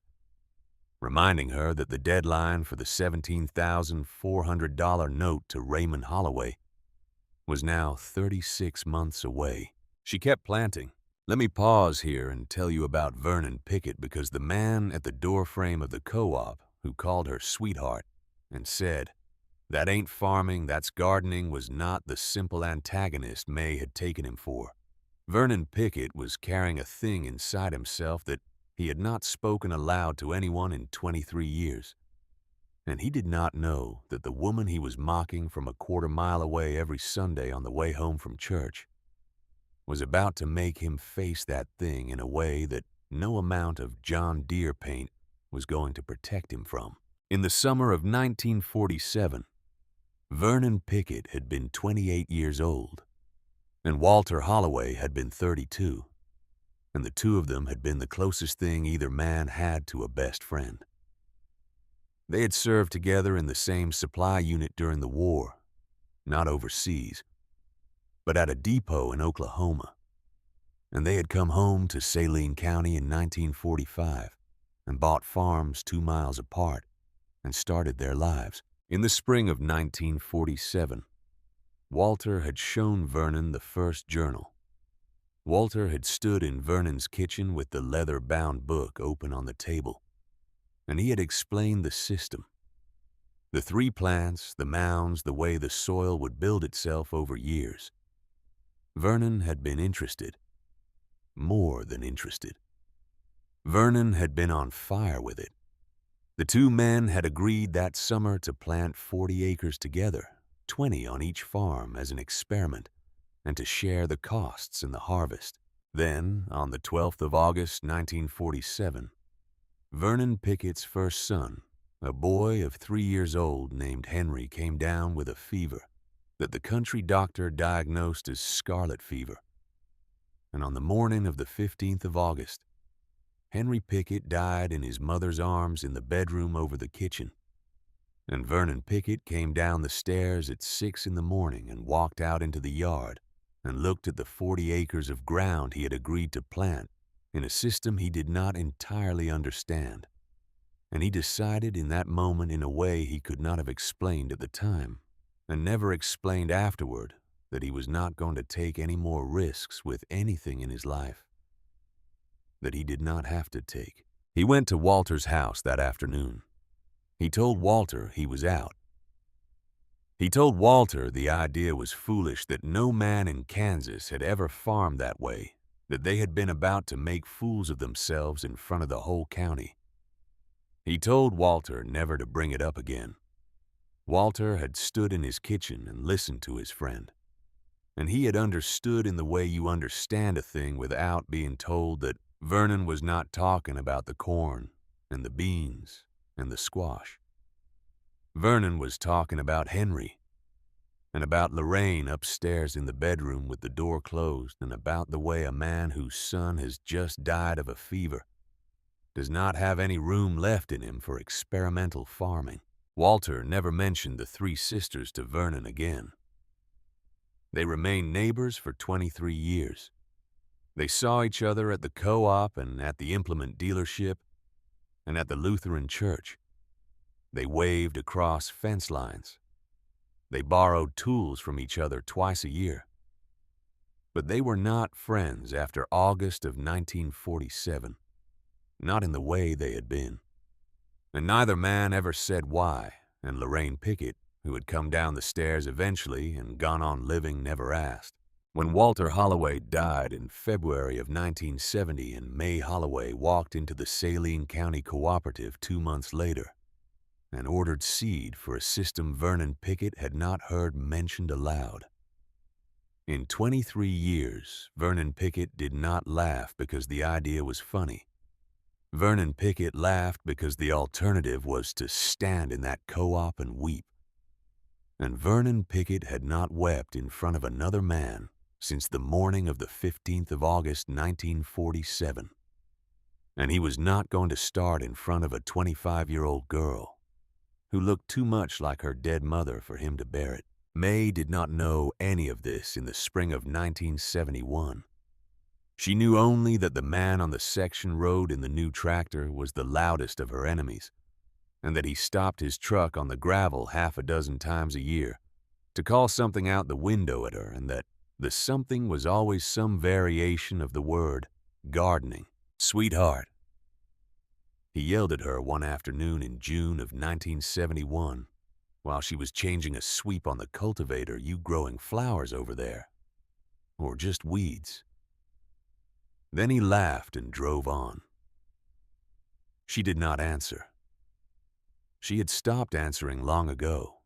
S1: reminding her that the deadline for the $17,400 note to Raymond Holloway was now 36 months away. She kept planting. Let me pause here and tell you about Vernon Pickett, because the man at the doorframe of the co-op who called her sweetheart and said, "That ain't farming, that's gardening," was not the simple antagonist May had taken him for. Vernon Pickett was carrying a thing inside himself that he had not spoken aloud to anyone in 23 years. And he did not know that the woman he was mocking from a quarter-mile away every Sunday on the way home from church was about to make him face that thing in a way that no amount of John Deere paint was going to protect him from. In the summer of 1947, Vernon Pickett had been 28 years old, and Walter Holloway had been 32, and the two of them had been the closest thing either man had to a best friend. They had served together in the same supply unit during the war, not overseas, but at a depot in Oklahoma, and they had come home to Saline County in 1945 and bought farms 2 miles apart and started their lives. In the spring of 1947, Walter had shown Vernon the first journal. Walter had stood in Vernon's kitchen with the leather-bound book open on the table, and he had explained the system. The 3 plants, the mounds, the way the soil would build itself over years. Vernon had been interested. More than interested. Vernon had been on fire with it. The 2 men had agreed that summer to plant 40 acres together, 20 on each farm as an experiment, and to share the costs in the harvest. Then, on the 12th of August, 1947, Vernon Pickett's first son, a boy of 3 years old named Henry, came down with a fever that the country doctor diagnosed as scarlet fever. And on the morning of the 15th of August, Henry Pickett died in his mother's arms in the bedroom over the kitchen. And Vernon Pickett came down the stairs at 6 in the morning and walked out into the yard and looked at the 40 acres of ground he had agreed to plant in a system he did not entirely understand. And he decided in that moment in a way he could not have explained at the time, and never explained afterward, that he was not going to take any more risks with anything in his life that he did not have to take. He went to Walter's house that afternoon. He told Walter he was out. He told Walter the idea was foolish, that no man in Kansas had ever farmed that way, that they had been about to make fools of themselves in front of the whole county. He told Walter never to bring it up again. Walter had stood in his kitchen and listened to his friend, and he had understood in the way you understand a thing without being told that Vernon was not talking about the corn and the beans and the squash. Vernon was talking about Henry, and about Lorraine upstairs in the bedroom with the door closed, and about the way a man whose son has just died of a fever does not have any room left in him for experimental farming. Walter never mentioned the 3 sisters to Vernon again. They remained neighbors for 23 years. They saw each other at the co-op and at the implement dealership and at the Lutheran church. They waved across fence lines. They borrowed tools from each other twice a year. But they were not friends after August of 1947, not in the way they had been. And neither man ever said why, and Lorraine Pickett, who had come down the stairs eventually and gone on living, never asked. When Walter Holloway died in February of 1970 and May Holloway walked into the Saline County Cooperative 2 months later and ordered seed for a system Vernon Pickett had not heard mentioned aloud. In 23 years, Vernon Pickett did not laugh because the idea was funny. Vernon Pickett laughed because the alternative was to stand in that co-op and weep. And Vernon Pickett had not wept in front of another man since the morning of the 15th of August, 1947. And he was not going to start in front of a 25-year-old girl who looked too much like her dead mother for him to bear it. May did not know any of this in the spring of 1971. She knew only that the man on the section road in the new tractor was the loudest of her enemies, and that he stopped his truck on the gravel 6 times a year to call something out the window at her, and that the something was always some variation of the word gardening. "Sweetheart," he yelled at her one afternoon in June of 1971 while she was changing a sweep on the cultivator, "you growing flowers over there? Or just weeds?" Then he laughed and drove on. She did not answer. She had stopped answering long ago.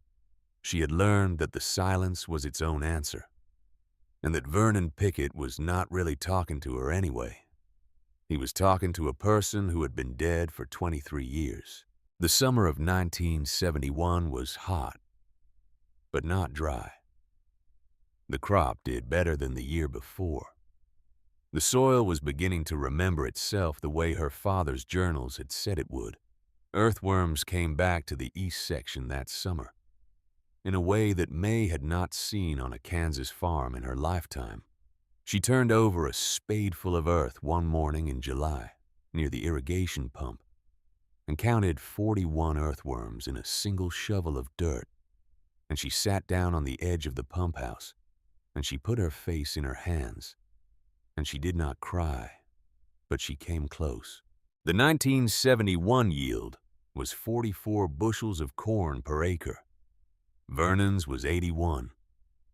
S1: She had learned that the silence was its own answer, and that Vernon Pickett was not really talking to her anyway. He was talking to a person who had been dead for 23 years. The summer of 1971 was hot, but not dry. The crop did better than the year before. The soil was beginning to remember itself the way her father's journals had said it would. Earthworms came back to the east section that summer, in a way that May had not seen on a Kansas farm in her lifetime. She turned over a spadeful of earth one morning in July, near the irrigation pump, and counted 41 earthworms in a single shovel of dirt. And she sat down on the edge of the pump house, and she put her face in her hands, and she did not cry, but she came close. The 1971 yield was 44 bushels of corn per acre. Vernon's was 81.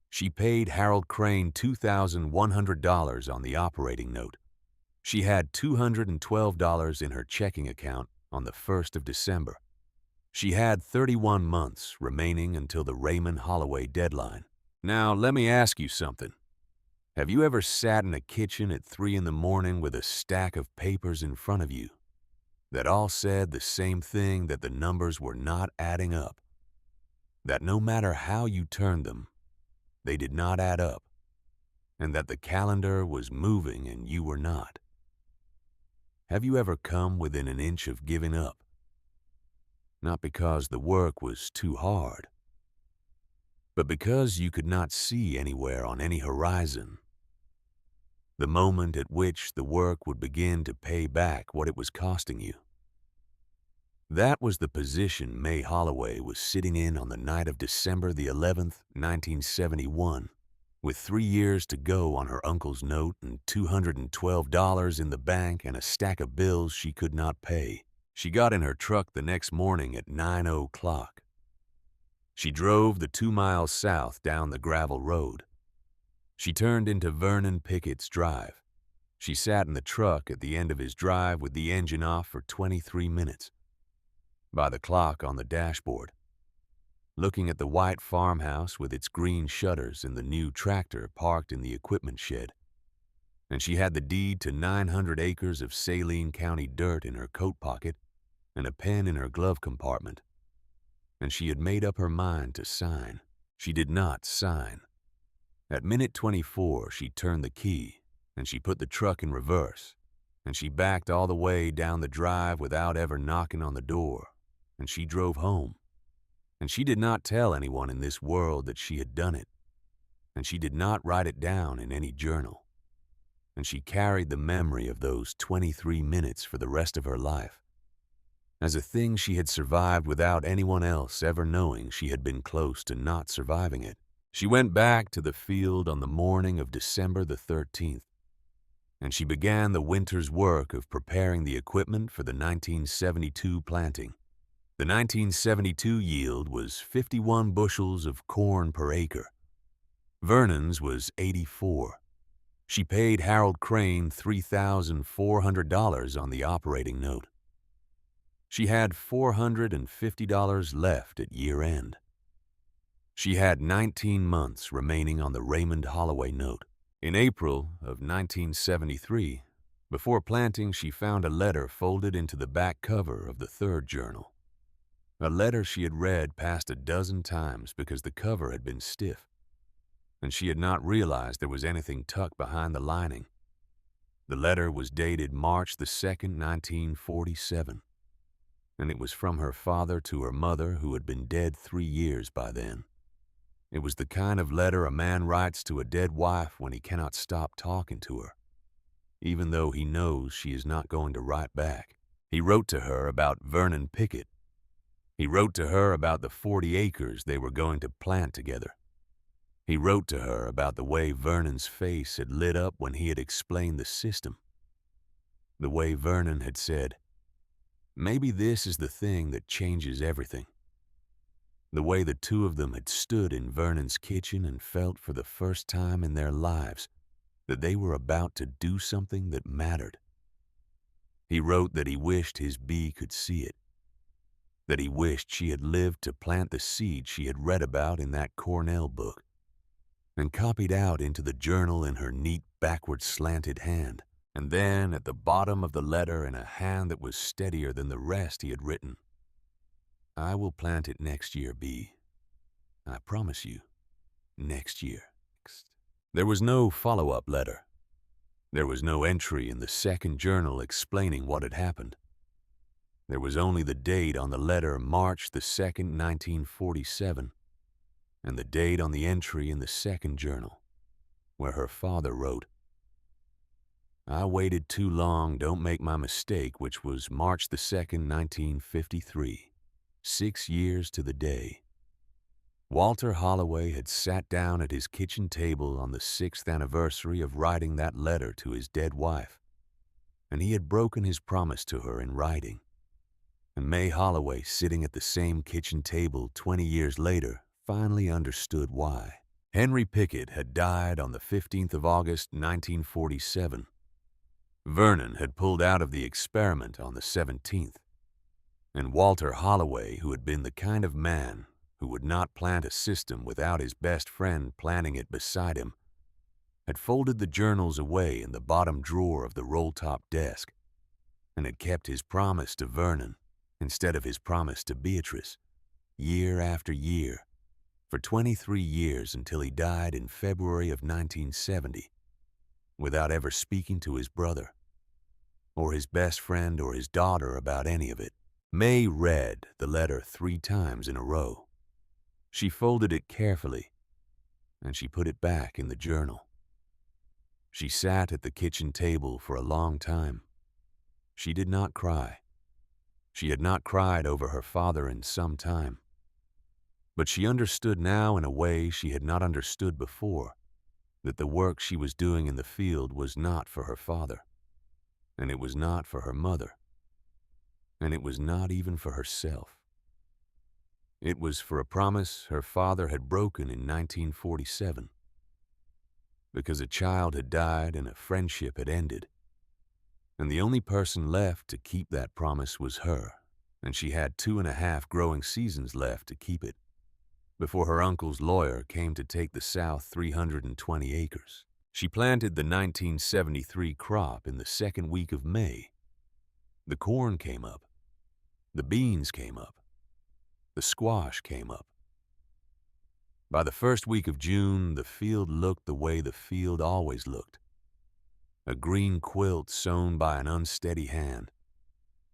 S1: She paid Harold Crane $2,100 on the operating note. She had $212 in her checking account on the 1st of December. She had 31 months remaining until the Raymond Holloway deadline. Now, let me ask you something. Have you ever sat in a kitchen at 3 in the morning with a stack of papers in front of you that all said the same thing, that the numbers were not adding up? That no matter how you turned them, they did not add up, and that the calendar was moving and you were not? Have you ever come within an inch of giving up? Not because the work was too hard, but because you could not see anywhere on any horizon the moment at which the work would begin to pay back what it was costing you. That was the position May Holloway was sitting in on the night of December the 11th, 1971, with 3 years to go on her uncle's note and $212 in the bank and a stack of bills she could not pay. She got in her truck the next morning at 9 o'clock. She drove the 2 miles south down the gravel road. She turned into Vernon Pickett's drive. She sat in the truck at the end of his drive with the engine off for 23 minutes. By the clock on the dashboard, looking at the white farmhouse with its green shutters and the new tractor parked in the equipment shed. And she had the deed to 900 acres of Saline County dirt in her coat pocket and a pen in her glove compartment. And she had made up her mind to sign. She did not sign. At minute 24, she turned the key, and she put the truck in reverse, and she backed all the way down the drive without ever knocking on the door, and she drove home. And she did not tell anyone in this world that she had done it, and she did not write it down in any journal, and she carried the memory of those 23 minutes for the rest of her life, as a thing she had survived without anyone else ever knowing she had been close to not surviving it. She went back to the field on the morning of December the 13th, and she began the winter's work of preparing the equipment for the 1972 planting. The 1972 yield was 51 bushels of corn per acre. Vernon's was 84. She paid Harold Crane $3,400 on the operating note. She had $450 left at year end. She had 19 months remaining on the Raymond Holloway note. In April of 1973, before planting, she found a letter folded into the back cover of the third journal. A letter she had read past a dozen times because the cover had been stiff, and she had not realized there was anything tucked behind the lining. The letter was dated March the 2nd, 1947, and it was from her father to her mother, who had been dead 3 years by then. It was the kind of letter a man writes to a dead wife when he cannot stop talking to her, even though he knows she is not going to write back. He wrote to her about Vernon Pickett. He wrote to her about the 40 acres they were going to plant together. He wrote to her about the way Vernon's face had lit up when he had explained the system. The way Vernon had said, "Maybe this is the thing that changes everything." The way the two of them had stood in Vernon's kitchen and felt for the first time in their lives that they were about to do something that mattered. He wrote that he wished his bee could see it. that he wished she had lived to plant the seed she had read about in that Cornell book and copied out into the journal in her neat backward slanted hand. And then at the bottom of the letter, in a hand that was steadier than the rest, he had written, "I will plant it next year, B. I promise you, next year." There was no follow-up letter. There was no entry in the second journal explaining what had happened. There was only the date on the letter, March the 2nd, 1947, and the date on the entry in the second journal, where her father wrote, "I waited too long, don't make my mistake," which was March the 2nd, 1953, 6 years to the day. Walter Holloway had sat down at his kitchen table on the 6th anniversary of writing that letter to his dead wife, and he had broken his promise to her in writing. And May Holloway, sitting at the same kitchen table 20 years later, finally understood why. Henry Pickett had died on the 15th of August, 1947. Vernon had pulled out of the experiment on the 17th. And Walter Holloway, who had been the kind of man who would not plant a system without his best friend planting it beside him, had folded the journals away in the bottom drawer of the roll-top desk and had kept his promise to Vernon instead of his promise to Beatrice, year after year, for 23 years until he died in February of 1970, without ever speaking to his brother, or his best friend or his daughter about any of it. May read the letter 3 times in a row. She folded it carefully, and she put it back in the journal. She sat at the kitchen table for a long time. She did not cry. She had not cried over her father in some time. But she understood now in a way she had not understood before, that the work she was doing in the field was not for her father, and it was not for her mother, and it was not even for herself. It was for a promise her father had broken in 1947, because a child had died and a friendship had ended, and the only person left to keep that promise was her, and she had 2.5 growing seasons left to keep it, before her uncle's lawyer came to take the south 320 acres. She planted the 1973 crop in the second week of May. The corn came up. The beans came up. The squash came up. By the first week of June, the field looked the way the field always looked. A green quilt sewn by an unsteady hand,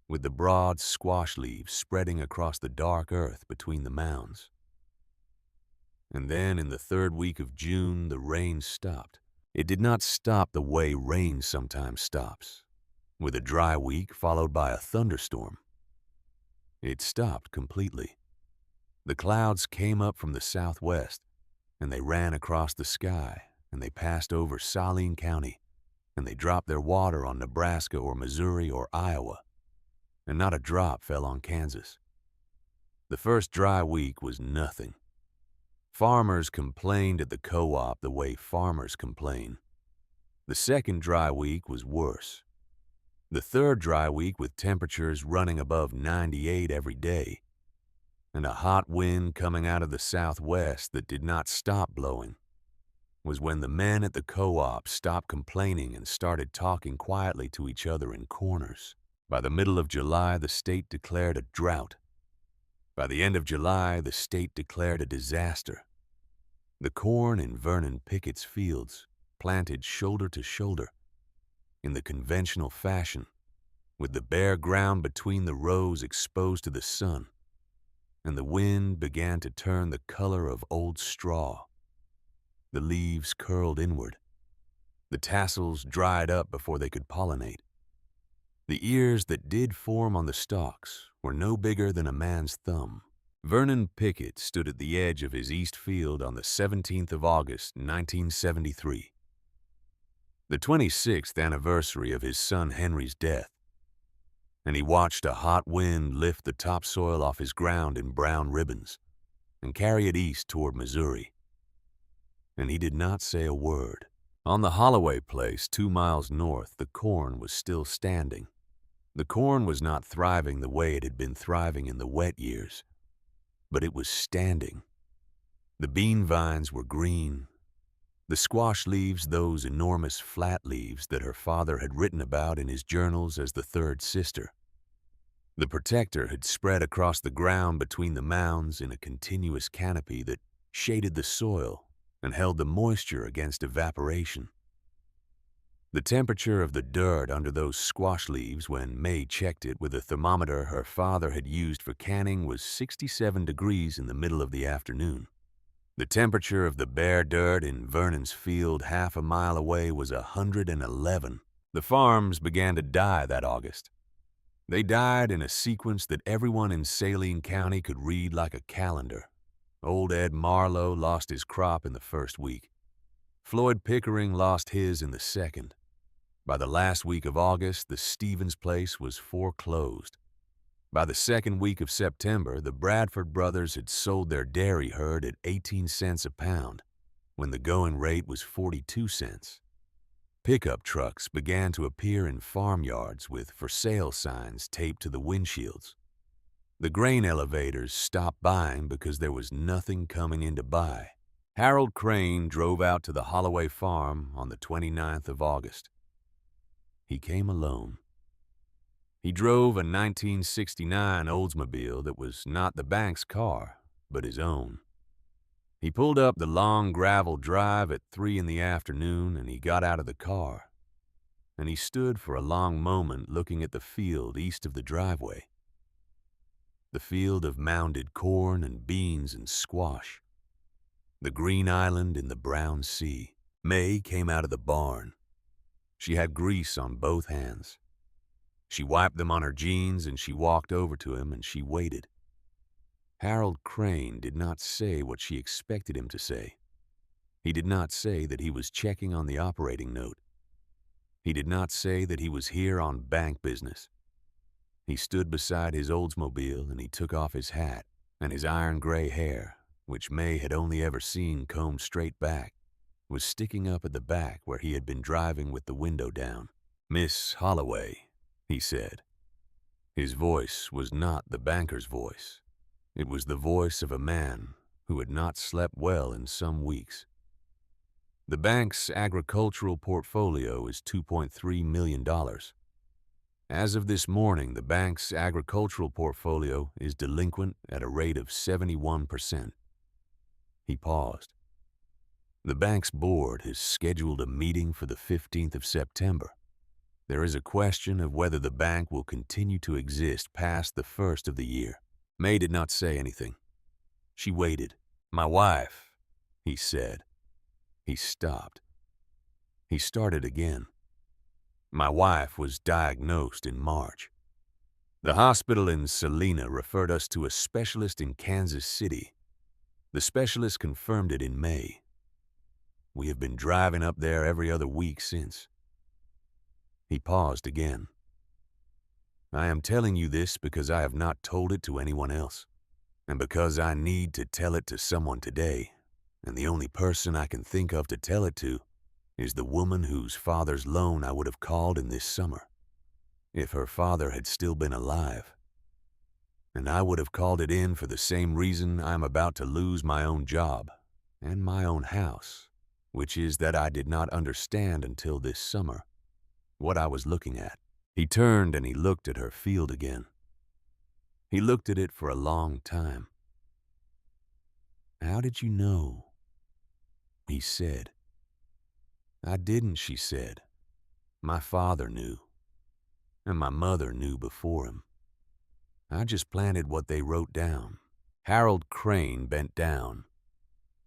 S1: with the broad squash leaves spreading across the dark earth between the mounds. And then in the third week of June, the rain stopped. It did not stop the way rain sometimes stops, with a dry week followed by a thunderstorm. It stopped completely. The clouds came up from the southwest, and they ran across the sky, and they passed over Saline County, and they dropped their water on Nebraska or Missouri or Iowa, and not a drop fell on Kansas. The first dry week was nothing. Farmers complained at the co-op the way farmers complain. The second dry week was worse. The third dry week, with temperatures running above 98 every day, and a hot wind coming out of the southwest that did not stop blowing, was when the men at the co-op stopped complaining and started talking quietly to each other in corners. By the middle of July, the state declared a drought. By the end of July, the state declared a disaster. The corn in Vernon Pickett's fields, planted shoulder to shoulder, in the conventional fashion, with the bare ground between the rows exposed to the sun, and the wind began to turn the color of old straw. The leaves curled inward. The tassels dried up before they could pollinate. The ears that did form on the stalks were no bigger than a man's thumb. Vernon Pickett stood at the edge of his east field on the 17th of August, 1973, the 26th anniversary of his son Henry's death, and he watched a hot wind lift the topsoil off his ground in brown ribbons and carry it east toward Missouri. And he did not say a word. On the Holloway place 2 miles north, the corn was still standing. The corn was not thriving the way it had been thriving in the wet years, but it was standing. The bean vines were green. The squash leaves, those enormous flat leaves that her father had written about in his journals as the third sister. The protector had spread across the ground between the mounds in a continuous canopy that shaded the soil and held the moisture against evaporation. The temperature of the dirt under those squash leaves when May checked it with a thermometer her father had used for canning was 67 degrees in the middle of the afternoon. The temperature of the bare dirt in Vernon's field half a mile away was 111. The farms began to die that August. They died in a sequence that everyone in Saline County could read like a calendar. Old Ed Marlowe lost his crop in the first week. Floyd Pickering lost his in the second. By the last week of August, the Stevens place was foreclosed. By the second week of September, the Bradford brothers had sold their dairy herd at 18 cents a pound, when the going rate was 42 cents. Pickup trucks began to appear in farmyards with for sale signs taped to the windshields. The grain elevators stopped buying because there was nothing coming in to buy. Harold Crane drove out to the Holloway farm on the 29th of August. He came alone. He drove a 1969 Oldsmobile that was not the bank's car, but his own. He pulled up the long gravel drive at 3 in the afternoon and he got out of the car. And he stood for a long moment looking at the field east of the driveway. The field of mounded corn and beans and squash. The green island in the brown sea. May came out of the barn. She had grease on both hands. She wiped them on her jeans and she walked over to him and she waited. Harold Crane did not say what she expected him to say. He did not say that he was checking on the operating note. He did not say that he was here on bank business. He stood beside his Oldsmobile and he took off his hat, and his iron gray hair, which May had only ever seen combed straight back, was sticking up at the back where he had been driving with the window down. "Miss Holloway," he said. His voice was not the banker's voice. It was the voice of a man who had not slept well in some weeks. The bank's agricultural portfolio is $2.3 million. As of this morning, the bank's agricultural portfolio is delinquent at a rate of 71%. He paused. The bank's board has scheduled a meeting for the 15th of September. There is a question of whether the bank will continue to exist past the first of the year. May did not say anything. She waited. "My wife," he said. He stopped. He started again. "My wife was diagnosed in March. The hospital in Salina referred us to a specialist in Kansas City. The specialist confirmed it in May. We have been driving up there every other week since." He paused again. "I am telling you this because I have not told it to anyone else, and because I need to tell it to someone today, and the only person I can think of to tell it to is the woman whose father's loan I would have called in this summer, if her father had still been alive. And I would have called it in for the same reason I am about to lose my own job and my own house, which is that I did not understand until this summer what I was looking at." He turned and he looked at her field again. He looked at it for a long time. "How did you know?" he said. "I didn't," she said. "My father knew, and my mother knew before him. I just planted what they wrote down." Harold Crane bent down.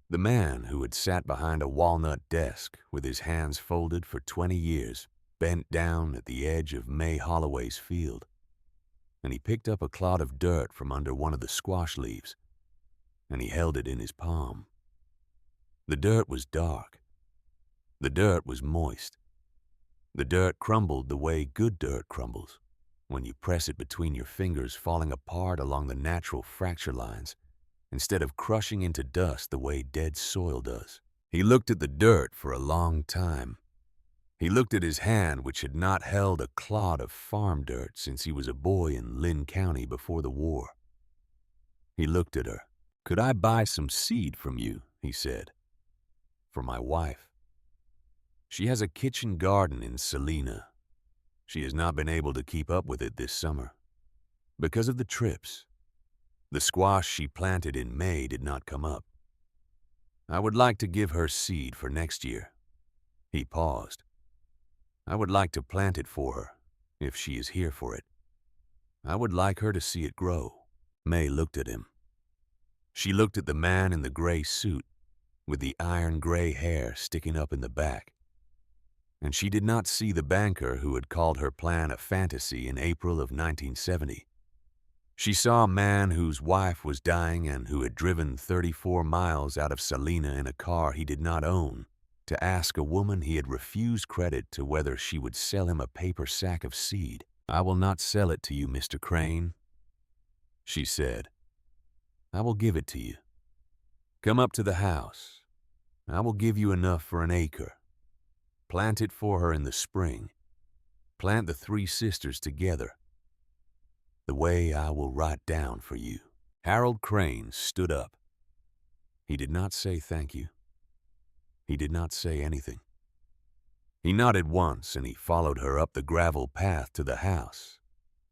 S1: The man who had sat behind a walnut desk with his hands folded for 20 years bent down at the edge of May Holloway's field, and he picked up a clod of dirt from under one of the squash leaves, and he held it in his palm. The dirt was dark. The dirt was moist. The dirt crumbled the way good dirt crumbles, when you press it between your fingers, falling apart along the natural fracture lines, instead of crushing into dust the way dead soil does. He looked at the dirt for a long time. He looked at his hand, which had not held a clod of farm dirt since he was a boy in Lynn County before the war. He looked at her. "Could I buy some seed from you?" he said. "For my wife. She has a kitchen garden in Salina. She has not been able to keep up with it this summer because of the trips. The squash she planted in May did not come up. I would like to give her seed for next year." He paused. "I would like to plant it for her, if she is here for it. I would like her to see it grow." May looked at him. She looked at the man in the gray suit, with the iron gray hair sticking up in the back. And she did not see the banker who had called her plan a fantasy in April of 1970. She saw a man whose wife was dying and who had driven 34 miles out of Salina in a car he did not own to ask a woman he had refused credit to whether she would sell him a paper sack of seed. "I will not sell it to you, Mr. Crane," she said. "I will give it to you. Come up to the house. I will give you enough for an acre. Plant it for her in the spring. Plant the three sisters together, the way I will write down for you." Harold Crane stood up. He did not say thank you. He did not say anything. He nodded once and he followed her up the gravel path to the house.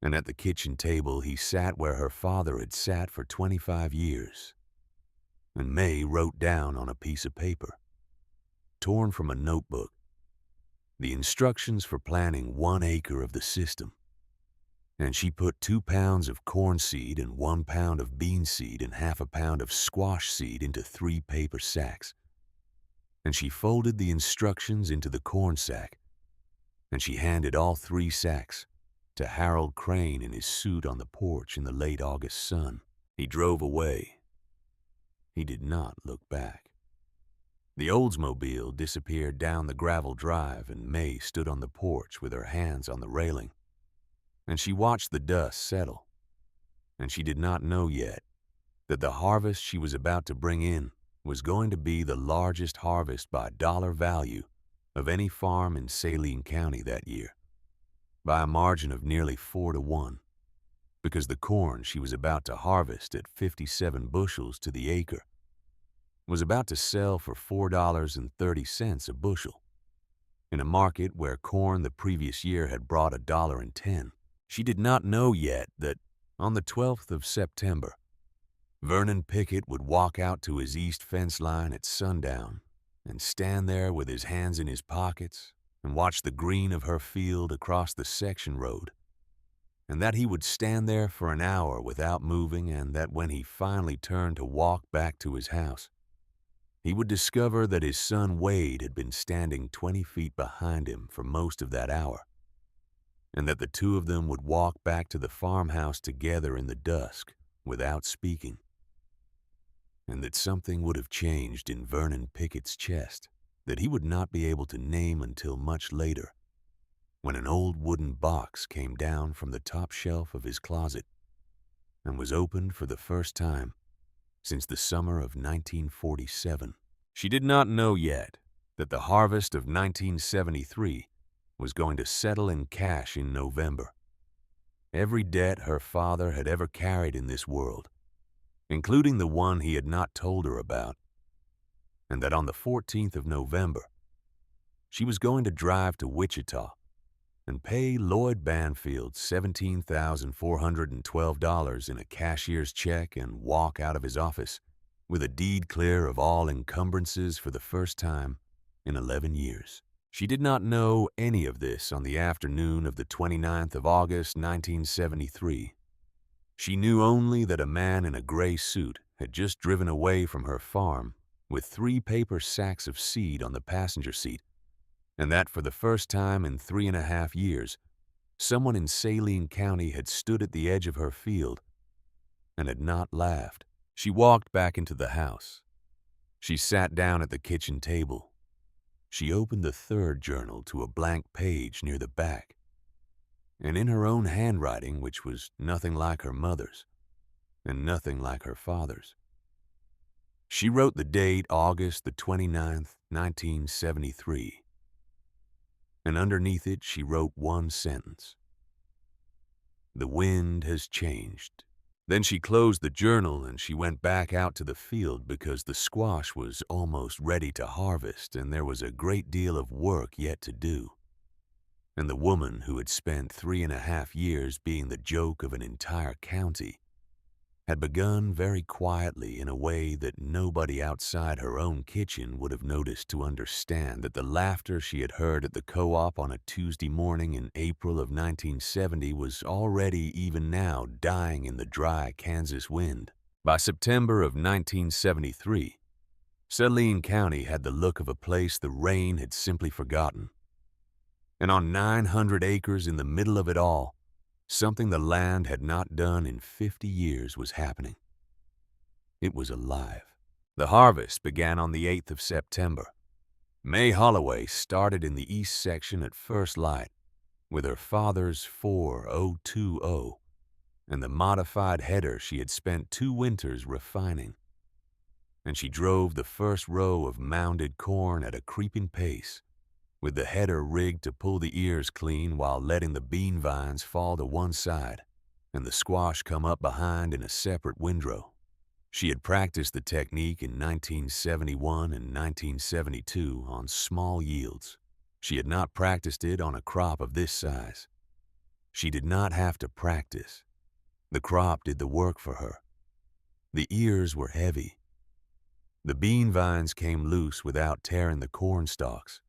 S1: And at the kitchen table he sat where her father had sat for 25 years. And May wrote down on a piece of paper, torn from a notebook, the instructions for planting 1 acre of the system. And she put 2 pounds of corn seed and 1 pound of bean seed and half a pound of squash seed into 3 paper sacks. And she folded the instructions into the corn sack, and she handed all 3 sacks to Harold Crane in his suit on the porch in the late August sun. He drove away. He did not look back. The Oldsmobile disappeared down the gravel drive, and May stood on the porch with her hands on the railing. And she watched the dust settle, and she did not know yet that the harvest she was about to bring in was going to be the largest harvest by dollar value of any farm in Saline County that year, by a margin of nearly 4 to 1, because the corn she was about to harvest at 57 bushels to the acre was about to sell for $4.30 a bushel, in a market where corn the previous year had brought $1.10. She did not know yet that on the 12th of September, Vernon Pickett would walk out to his east fence line at sundown and stand there with his hands in his pockets and watch the green of her field across the section road, and that he would stand there for an hour without moving, and that when he finally turned to walk back to his house, he would discover that his son Wade had been standing 20 feet behind him for most of that hour, and that the two of them would walk back to the farmhouse together in the dusk without speaking, and that something would have changed in Vernon Pickett's chest that he would not be able to name until much later, when an old wooden box came down from the top shelf of his closet and was opened for the first time since the summer of 1947. She did not know yet that the harvest of 1973 was going to settle in cash in November. Every debt her father had ever carried in this world, including the one he had not told her about, and that on the 14th of November, she was going to drive to Wichita and pay Lloyd Banfield $17,412 in a cashier's check and walk out of his office with a deed clear of all encumbrances for the first time in 11 years. She did not know any of this on the afternoon of the 29th of August, 1973. She knew only that a man in a gray suit had just driven away from her farm with 3 paper sacks of seed on the passenger seat, and that for the first time in 3.5 years, someone in Saline County had stood at the edge of her field and had not laughed. She walked back into the house. She sat down at the kitchen table. She opened the 3rd journal to a blank page near the back, and in her own handwriting, which was nothing like her mother's and nothing like her father's, she wrote the date August the 29th, 1973. and underneath it she wrote one sentence: "The wind has changed." Then she closed the journal and she went back out to the field because the squash was almost ready to harvest and there was a great deal of work yet to do. And the woman who had spent 3.5 years being the joke of an entire county had begun very quietly in a way that nobody outside her own kitchen would have noticed to understand that the laughter she had heard at the co-op on a Tuesday morning in April of 1970 was already even now dying in the dry Kansas wind. By September of 1973, Saline County had the look of a place the rain had simply forgotten. And on 900 acres in the middle of it all, something the land had not done in 50 years was happening. It was alive. The harvest began on the 8th of September. May Holloway started in the east section at first light with her father's 4020 and the modified header she had spent 2 winters refining. And she drove the first row of mounded corn at a creeping pace, with the header rigged to pull the ears clean while letting the bean vines fall to one side and the squash come up behind in a separate windrow. She had practiced the technique in 1971 and 1972 on small yields. She had not practiced it on a crop of this size. She did not have to practice. The crop did the work for her. The ears were heavy. The bean vines came loose without tearing the corn stalks.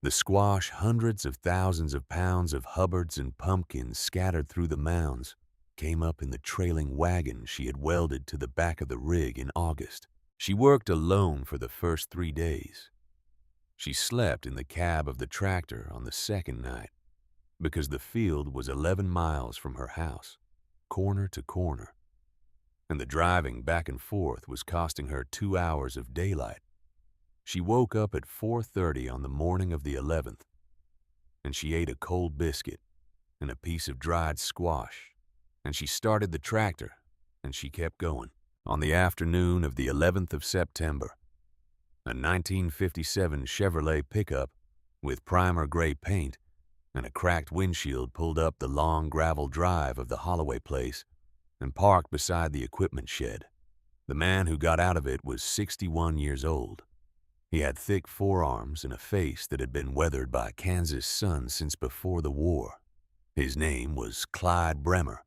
S1: The squash, hundreds of thousands of pounds of Hubbards and pumpkins scattered through the mounds, came up in the trailing wagon she had welded to the back of the rig in August. She worked alone for the first 3 days. She slept in the cab of the tractor on the second night because the field was 11 miles from her house, corner to corner, and the driving back and forth was costing her 2 hours of daylight. She woke up at 4:30 on the morning of the 11th, and she ate a cold biscuit and a piece of dried squash, and she started the tractor, and she kept going. On the afternoon of the 11th of September, a 1957 Chevrolet pickup with primer gray paint and a cracked windshield pulled up the long gravel drive of the Holloway place and parked beside the equipment shed. The man who got out of it was 61 years old. He had thick forearms and a face that had been weathered by Kansas sun since before the war. His name was Clyde Bremer.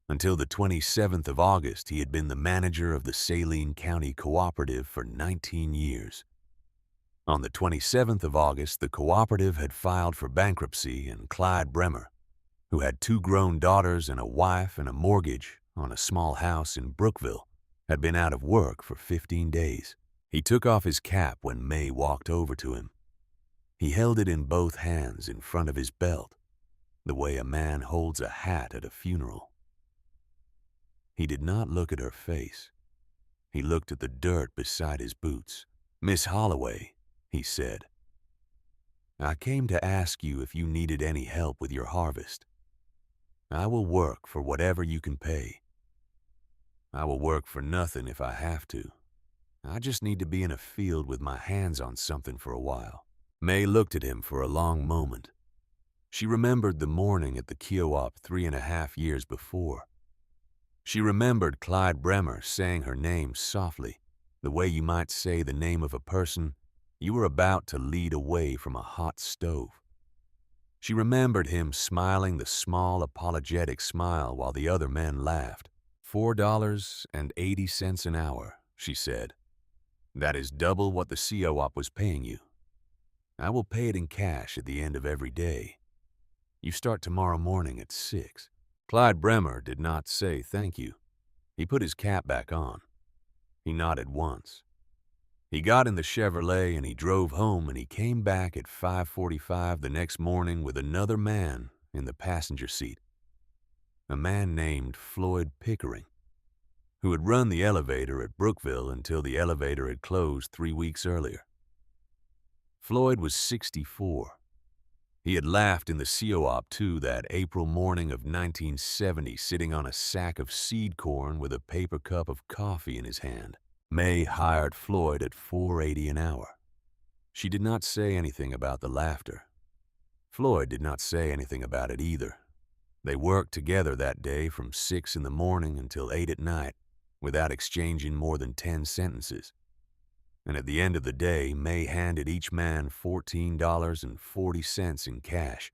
S1: Until the 27th of August, he had been the manager of the Saline County Cooperative for 19 years. On the 27th of August, the cooperative had filed for bankruptcy, and Clyde Bremer, who had 2 grown daughters and a wife and a mortgage on a small house in Brookville, had been out of work for 15 days. He took off his cap when May walked over to him. He held it in both hands in front of his belt, the way a man holds a hat at a funeral. He did not look at her face. He looked at the dirt beside his boots. "Miss Holloway," he said, "I came to ask you if you needed any help with your harvest. I will work for whatever you can pay. I will work for nothing if I have to. I just need to be in a field with my hands on something for a while." May looked at him for a long moment. She remembered the morning at the co-op 3.5 years before. She remembered Clyde Bremer saying her name softly, the way you might say the name of a person you were about to lead away from a hot stove. She remembered him smiling the small apologetic smile while the other men laughed. $4.80 an hour, she said. That is double what the co-op was paying you. I will pay it in cash at the end of every day. You start tomorrow morning at 6. Clyde Bremer did not say thank you. He put his cap back on. He nodded once. He got in the Chevrolet and he drove home, and he came back at 5:45 the next morning with another man in the passenger seat. A man named Floyd Pickering, who had run the elevator at Brookville until the elevator had closed 3 weeks earlier. Floyd was 64. He had laughed in the co-op too that April morning of 1970, sitting on a sack of seed corn with a paper cup of coffee in his hand. May hired Floyd at $4.80 an hour. She did not say anything about the laughter. Floyd did not say anything about it either. They worked together that day from 6 in the morning until 8 at night, without exchanging more than 10 sentences. And at the end of the day, May handed each man $14.40 in cash,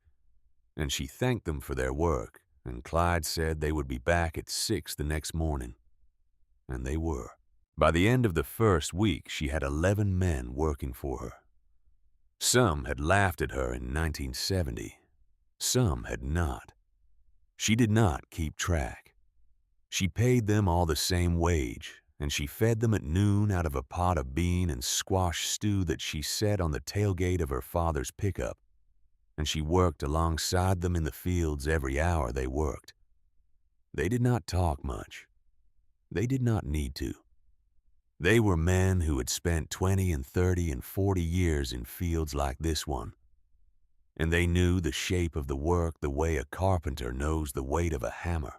S1: and she thanked them for their work, and Clyde said they would be back at 6 the next morning. And they were. By the end of the first week, she had 11 men working for her. Some had laughed at her in 1970. Some had not. She did not keep track. She paid them all the same wage, and she fed them at noon out of a pot of bean and squash stew that she set on the tailgate of her father's pickup, and she worked alongside them in the fields every hour they worked. They did not talk much. They did not need to. They were men who had spent 20 and 30 and 40 years in fields like this one, and they knew the shape of the work the way a carpenter knows the weight of a hammer,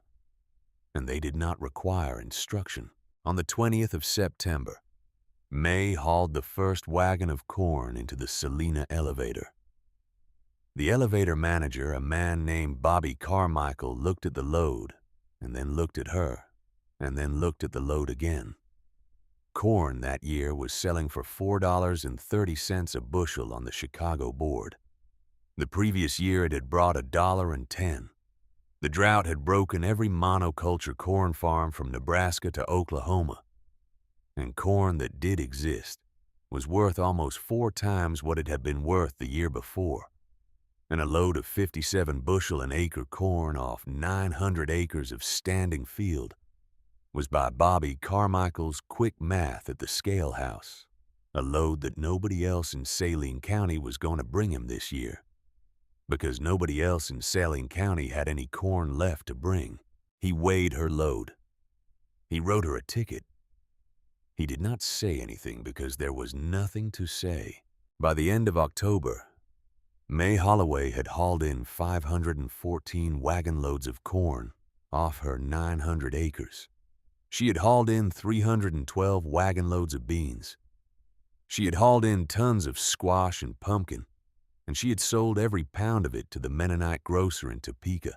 S1: and they did not require instruction. On the 20th of September, May hauled the first wagon of corn into the Salina elevator. The elevator manager, a man named Bobby Carmichael, looked at the load, and then looked at her, and then looked at the load again. Corn that year was selling for $4.30 a bushel on the Chicago board. The previous year it had brought $1.10. The drought had broken every monoculture corn farm from Nebraska to Oklahoma, and corn that did exist was worth almost 4 times what it had been worth the year before, and a load of 57 bushel an acre corn off 900 acres of standing field was by Bobby Carmichael's quick math at the scale house, a load that nobody else in Saline County was going to bring him this year, because nobody else in Saline County had any corn left to bring. He weighed her load. He wrote her a ticket. He did not say anything because there was nothing to say. By the end of October, May Holloway had hauled in 514 wagon loads of corn off her 900 acres. She had hauled in 312 wagon loads of beans. She had hauled in tons of squash and pumpkin, and she had sold every pound of it to the Mennonite grocer in Topeka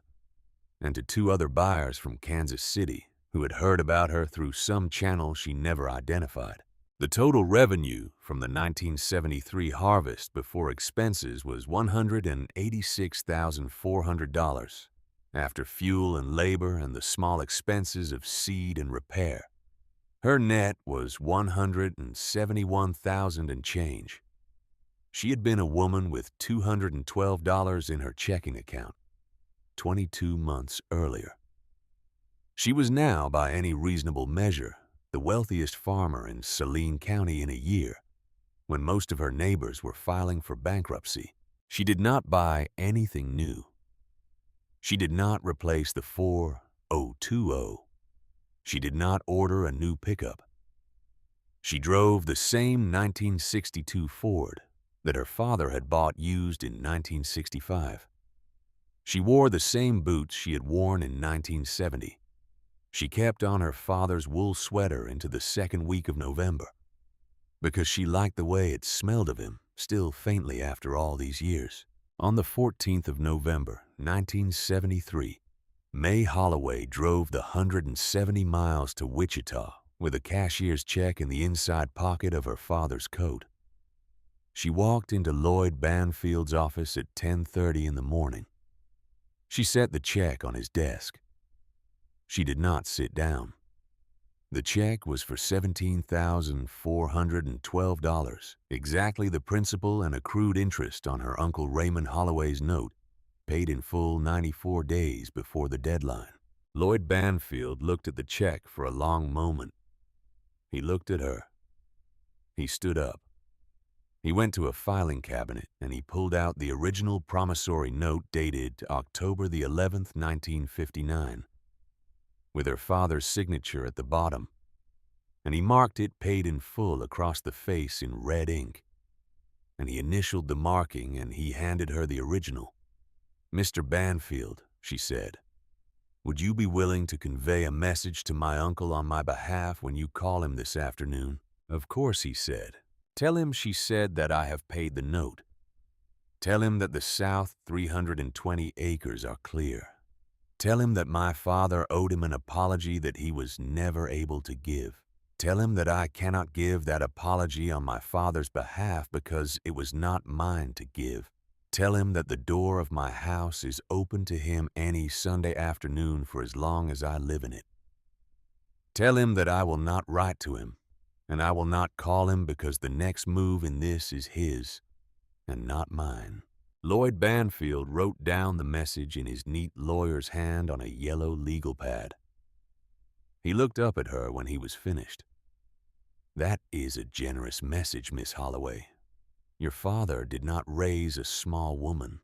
S1: and to 2 other buyers from Kansas City who had heard about her through some channel she never identified. The total revenue from the 1973 harvest before expenses was $186,400 after fuel and labor and the small expenses of seed and repair. Her net was $171,000 and change. She had been a woman with $212 in her checking account 22 months earlier. She was now, by any reasonable measure, the wealthiest farmer in Saline County in a year, when most of her neighbors were filing for bankruptcy. She did not buy anything new. She did not replace the 4020. She did not order a new pickup. She drove the same 1962 Ford that her father had bought used in 1965. She wore the same boots she had worn in 1970. She kept on her father's wool sweater into the second week of November because she liked the way it smelled of him, still faintly after all these years. On the 14th of November, 1973, May Holloway drove the 170 miles to Wichita with a cashier's check in the inside pocket of her father's coat. She walked into Lloyd Banfield's office at 10:30 in the morning. She set the check on his desk. She did not sit down. The check was for $17,412, exactly the principal and accrued interest on her Uncle Raymond Holloway's note, paid in full 94 days before the deadline. Lloyd Banfield looked at the check for a long moment. He looked at her. He stood up. He went to a filing cabinet and he pulled out the original promissory note dated October the 11th, 1959, with her father's signature at the bottom, and he marked it paid in full across the face in red ink, and he initialed the marking and he handed her the original. "Mr. Banfield," she said, "would you be willing to convey a message to my uncle on my behalf when you call him this afternoon?" "Of course," he said. "Tell him she said that I have paid the note." Tell him that the South 320 acres are clear. Tell him that my father owed him an apology that he was never able to give. Tell him that I cannot give that apology on my father's behalf because it was not mine to give. Tell him that the door of my house is open to him any Sunday afternoon for as long as I live in it. Tell him that I will not write to him, and I will not call him because the next move in this is his and not mine." Lloyd Banfield wrote down the message in his neat lawyer's hand on a yellow legal pad. He looked up at her when he was finished. "That is a generous message, Miss Holloway. Your father did not raise a small woman.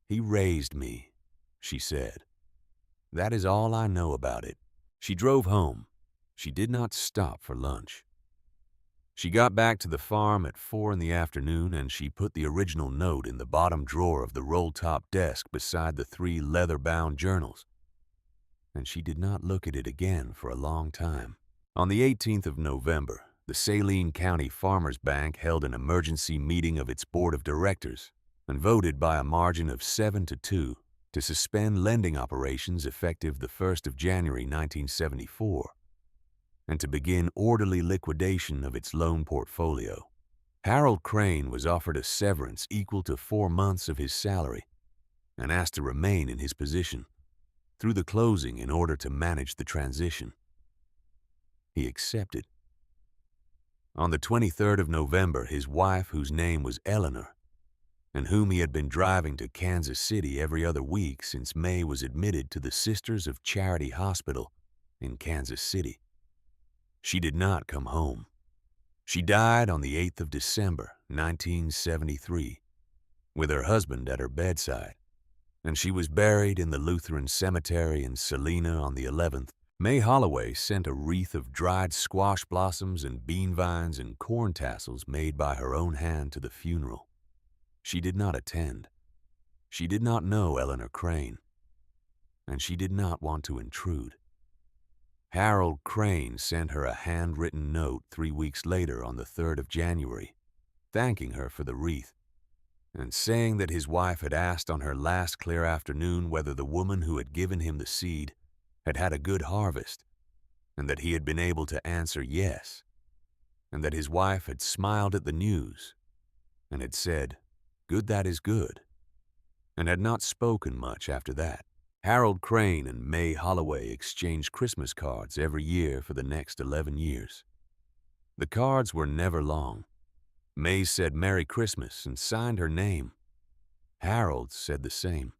S1: He raised me," she said. "That is all I know about it." She drove home. She did not stop for lunch. She got back to the farm at 4 in the afternoon, and she put the original note in the bottom drawer of the roll-top desk beside the 3 leather-bound journals. And she did not look at it again for a long time. On the 18th of November, the Saline County Farmers Bank held an emergency meeting of its board of directors and voted by a margin of 7-2 to suspend lending operations effective the 1st of January 1974. And to begin orderly liquidation of its loan portfolio. Harold Crane was offered a severance equal to 4 months of his salary and asked to remain in his position through the closing in order to manage the transition. He accepted. On the 23rd of November, his wife, whose name was Eleanor, and whom he had been driving to Kansas City every other week since May was admitted to the Sisters of Charity Hospital in Kansas City, she did not come home. She died on the 8th of December, 1973, with her husband at her bedside, and she was buried in the Lutheran Cemetery in Salina on the 11th. May Holloway sent a wreath of dried squash blossoms and bean vines and corn tassels made by her own hand to the funeral. She did not attend. She did not know Eleanor Crane, and she did not want to intrude. Harold Crane sent her a handwritten note 3 weeks later on the 3rd of January, thanking her for the wreath, and saying that his wife had asked on her last clear afternoon whether the woman who had given him the seed had had a good harvest, and that he had been able to answer yes, and that his wife had smiled at the news and had said, "Good, that is good," and had not spoken much after that. Harold Crane and May Holloway exchanged Christmas cards every year for the next 11 years. The cards were never long. May said Merry Christmas and signed her name. Harold said the same.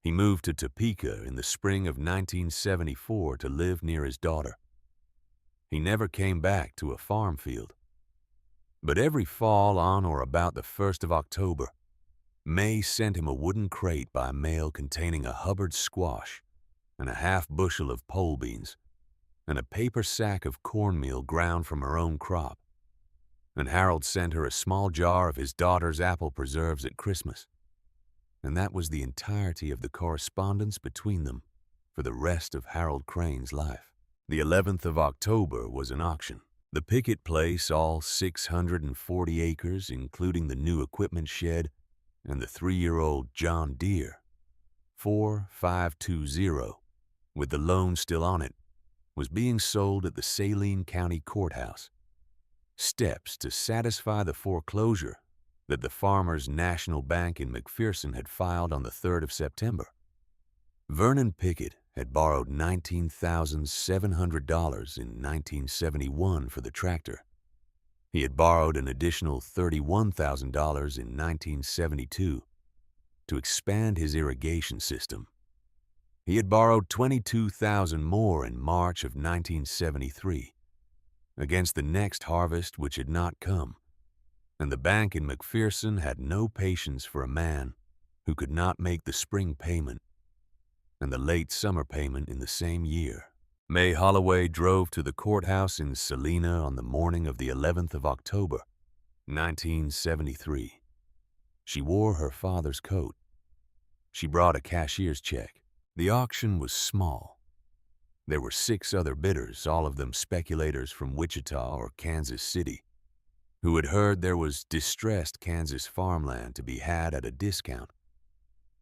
S1: He moved to Topeka in the spring of 1974 to live near his daughter. He never came back to a farm field. But every fall on or about the 1st of October, May sent him a wooden crate by mail containing a Hubbard squash and a half bushel of pole beans and a paper sack of cornmeal ground from her own crop. And Harold sent her a small jar of his daughter's apple preserves at Christmas. And that was the entirety of the correspondence between them for the rest of Harold Crane's life. The 11th of October was an auction. The picket place, all 640 acres, including the new equipment shed, and the 3-year-old John Deere 4520, with the loan still on it, was being sold at the Saline County Courthouse. Steps to satisfy the foreclosure that the Farmers National Bank in McPherson had filed on the 3rd of September. Vernon Pickett had borrowed $19,700 in 1971 for the tractor. He had borrowed an additional $31,000 in 1972 to expand his irrigation system. He had borrowed $22,000 more in March of 1973 against the next harvest which had not come, and the bank in McPherson had no patience for a man who could not make the spring payment and the late summer payment in the same year. May Holloway drove to the courthouse in Salina on the morning of the 11th of October, 1973. She wore her father's coat. She brought a cashier's check. The auction was small. There were 6 other bidders, all of them speculators from Wichita or Kansas City. who had heard there was distressed Kansas farmland to be had at a discount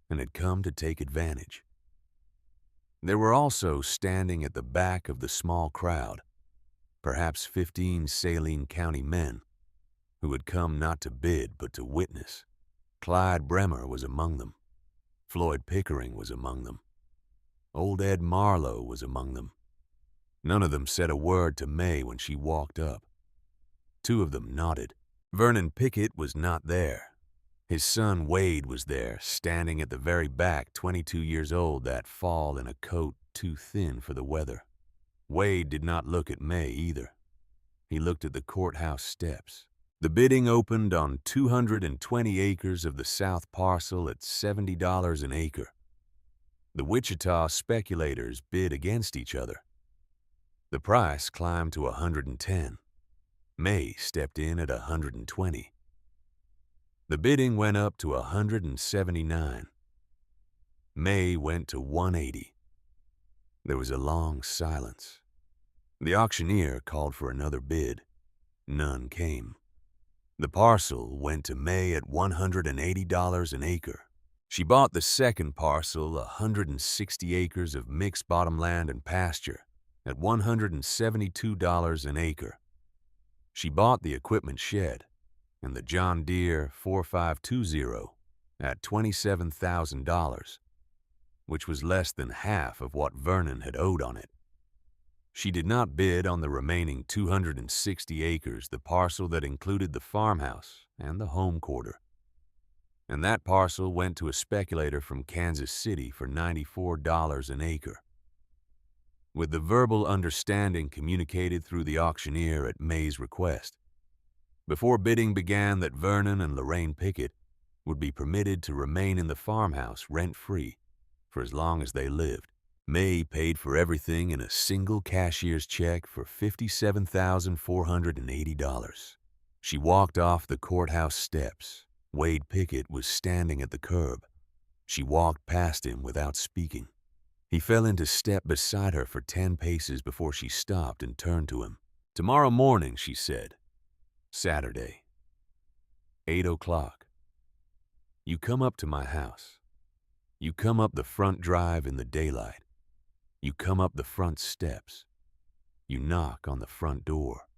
S1: and had come to take advantage. There were also standing at the back of the small crowd, perhaps 15 Saline County men who had come not to bid but to witness. Clyde Bremer was among them. Floyd Pickering was among them. Old Ed Marlowe was among them. None of them said a word to May when she walked up. Two of them nodded. Vernon Pickett was not there. His son Wade was there, standing at the very back, 22 years old that fall in a coat too thin for the weather. Wade did not look at May either. He looked at the courthouse steps. The bidding opened on 220 acres of the south parcel at $70 an acre. The Wichita speculators bid against each other. The price climbed to 110. May stepped in at 120. The bidding went up to 179. May went to 180. There was a long silence. The auctioneer called for another bid. None came. The parcel went to May at $180 an acre. She bought the second parcel, 160 acres of mixed bottomland and pasture, at $172 an acre. She bought the equipment shed and the John Deere 4520 at $27,000, which was less than half of what Vernon had owed on it. She did not bid on the remaining 260 acres, the parcel that included the farmhouse and the home quarter. And that parcel went to a speculator from Kansas City for $94 an acre. With the verbal understanding communicated through the auctioneer at May's request, before bidding began that Vernon and Lorraine Pickett would be permitted to remain in the farmhouse rent-free for as long as they lived. May paid for everything in a single cashier's check for $57,480. She walked off the courthouse steps. Wade Pickett was standing at the curb. She walked past him without speaking. He fell into step beside her for 10 paces before she stopped and turned to him. "Tomorrow morning," she said. "Saturday, 8 o'clock. You come up to my house. You come up the front drive in the daylight. You come up the front steps. You knock on the front door.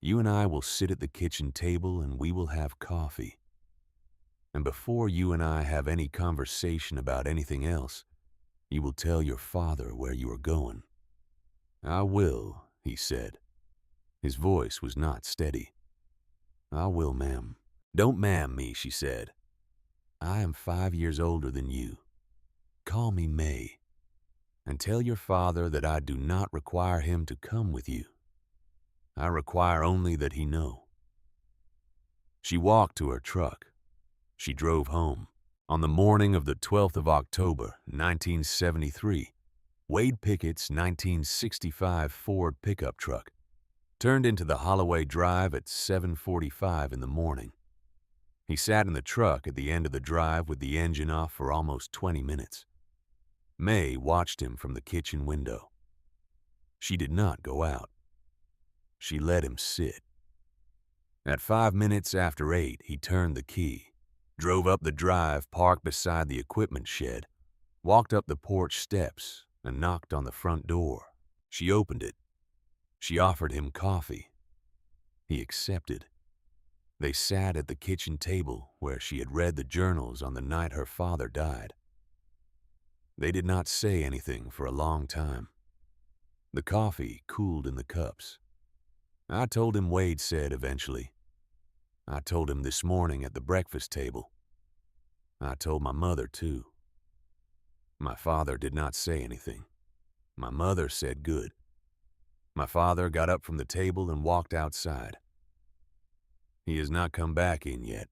S1: You and I will sit at the kitchen table and we will have coffee. And before you and I have any conversation about anything else, you will tell your father where you are going." "I will," he said. His voice was not steady. "I will, ma'am." "Don't ma'am me," she said. "I am 5 years older than you. Call me May. And tell your father that I do not require him to come with you. I require only that he know." She walked to her truck. She drove home. On the morning of the 12th of October, 1973, Wade Pickett's 1965 Ford pickup truck turned into the Holloway Drive at 7:45 in the morning. He sat in the truck at the end of the drive with the engine off for almost 20 minutes. May watched him from the kitchen window. She did not go out. She let him sit. At 5 minutes after 8, he turned the key, drove up the drive, parked beside the equipment shed, walked up the porch steps, and knocked on the front door. She opened it. She offered him coffee. He accepted. They sat at the kitchen table where she had read the journals on the night her father died. They did not say anything for a long time. The coffee cooled in the cups. "I told him," Wade said eventually. "I told him this morning at the breakfast table. I told my mother, too. My father did not say anything. My mother said good. My father got up from the table and walked outside. He has not come back in yet."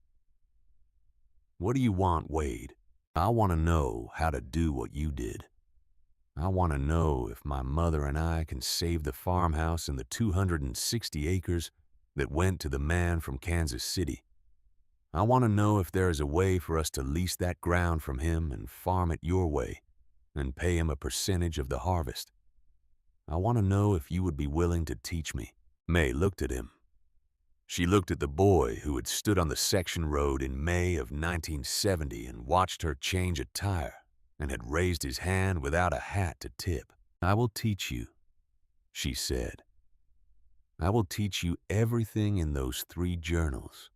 S1: "What do you want, Wade?" "I want to know how to do what you did. I want to know if my mother and I can save the farmhouse and the 260 acres that went to the man from Kansas City. I want to know if there is a way for us to lease that ground from him and farm it your way and pay him a percentage of the harvest. I want to know if you would be willing to teach me." May looked at him. She looked at the boy who had stood on the section road in May of 1970 and watched her change a tire and had raised his hand without a hat to tip. "I will teach you," she said. "I will teach you everything in those 3 journals.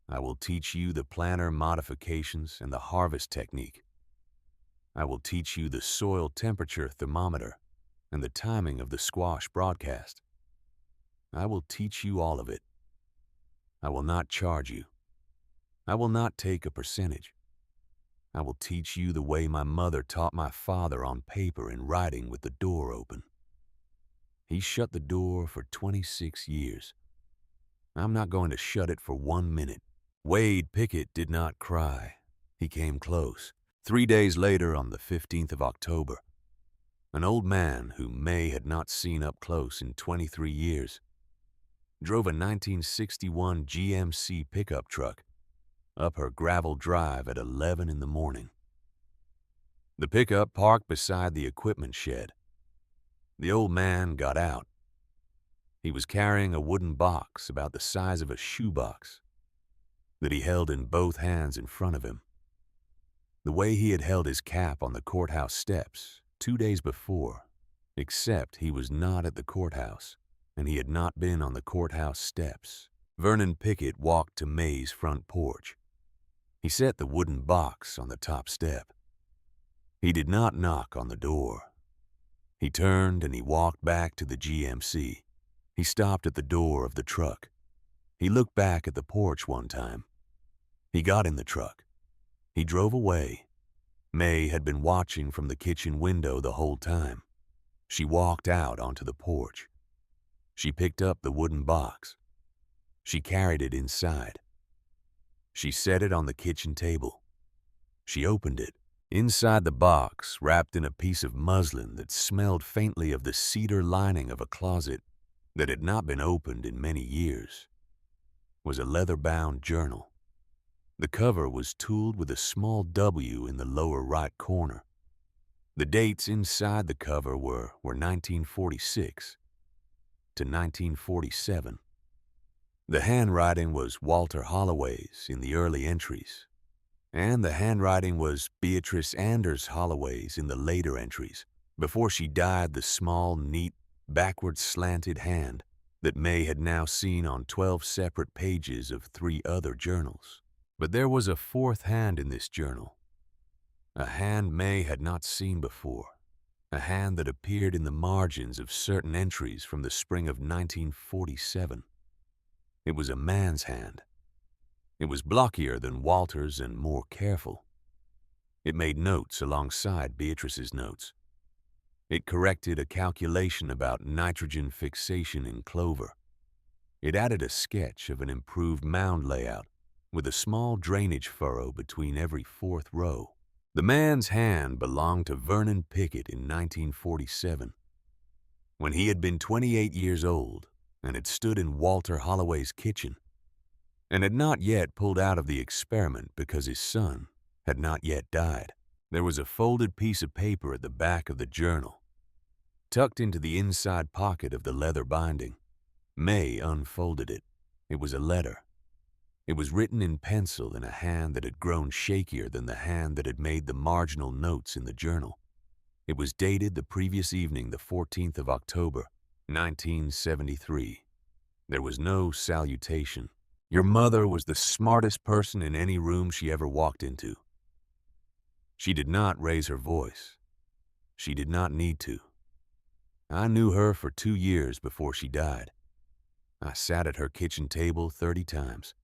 S1: I will teach you the planter modifications and the harvest technique. I will teach you the soil temperature thermometer and the timing of the squash broadcast. I will teach you all of it. I will not charge you. I will not take a percentage. I will teach you the way my mother taught my father on paper and writing with the door open. He shut the door for 26 years. I'm not going to shut it for 1 minute." Wade Pickett did not cry. He came close. 3 days later, on the 15th of October, an old man who May had not seen up close in 23 years drove a 1961 GMC pickup truck up her gravel drive at 11 in the morning. The pickup parked beside the equipment shed. The old man got out. He was carrying a wooden box about the size of a shoebox that he held in both hands in front of him, the way he had held his cap on the courthouse steps 2 days before, except he was not at the courthouse and he had not been on the courthouse steps. Vernon Pickett walked to May's front porch. He set the wooden box on the top step. He did not knock on the door. He turned and he walked back to the GMC. He stopped at the door of the truck. He looked back at the porch one time. He got in the truck. He drove away. May had been watching from the kitchen window the whole time. She walked out onto the porch. She picked up the wooden box. She carried it inside. She set it on the kitchen table. She opened it. Inside the box, wrapped in a piece of muslin that smelled faintly of the cedar lining of a closet that had not been opened in many years, was a leather-bound journal. The cover was tooled with a small W in the lower right corner. The dates inside the cover were 1946 to 1947. The handwriting was Walter Holloway's in the early entries, and the handwriting was Beatrice Anders Holloway's in the later entries, before she dyed the small, neat, backward slanted hand that May had now seen on 12 separate pages of 3 other journals. But there was a 4th hand in this journal, a hand May had not seen before, a hand that appeared in the margins of certain entries from the spring of 1947. It was a man's hand. It was blockier than Walter's and more careful. It made notes alongside Beatrice's notes. It corrected a calculation about nitrogen fixation in clover. It added a sketch of an improved mound layout with a small drainage furrow between every 4th row. The man's hand belonged to Vernon Pickett in 1947, when he had been 28 years old and had stood in Walter Holloway's kitchen and had not yet pulled out of the experiment because his son had not yet died. There was a folded piece of paper at the back of the journal, tucked into the inside pocket of the leather binding. May unfolded it. It was a letter. It was written in pencil in a hand that had grown shakier than the hand that had made the marginal notes in the journal. It was dated the previous evening, the 14th of October, 1973. There was no salutation. Your mother was the smartest person in any room she ever walked into. She did not raise her voice. She did not need to. I knew her for 2 years before she died. I sat at her kitchen table 30 times.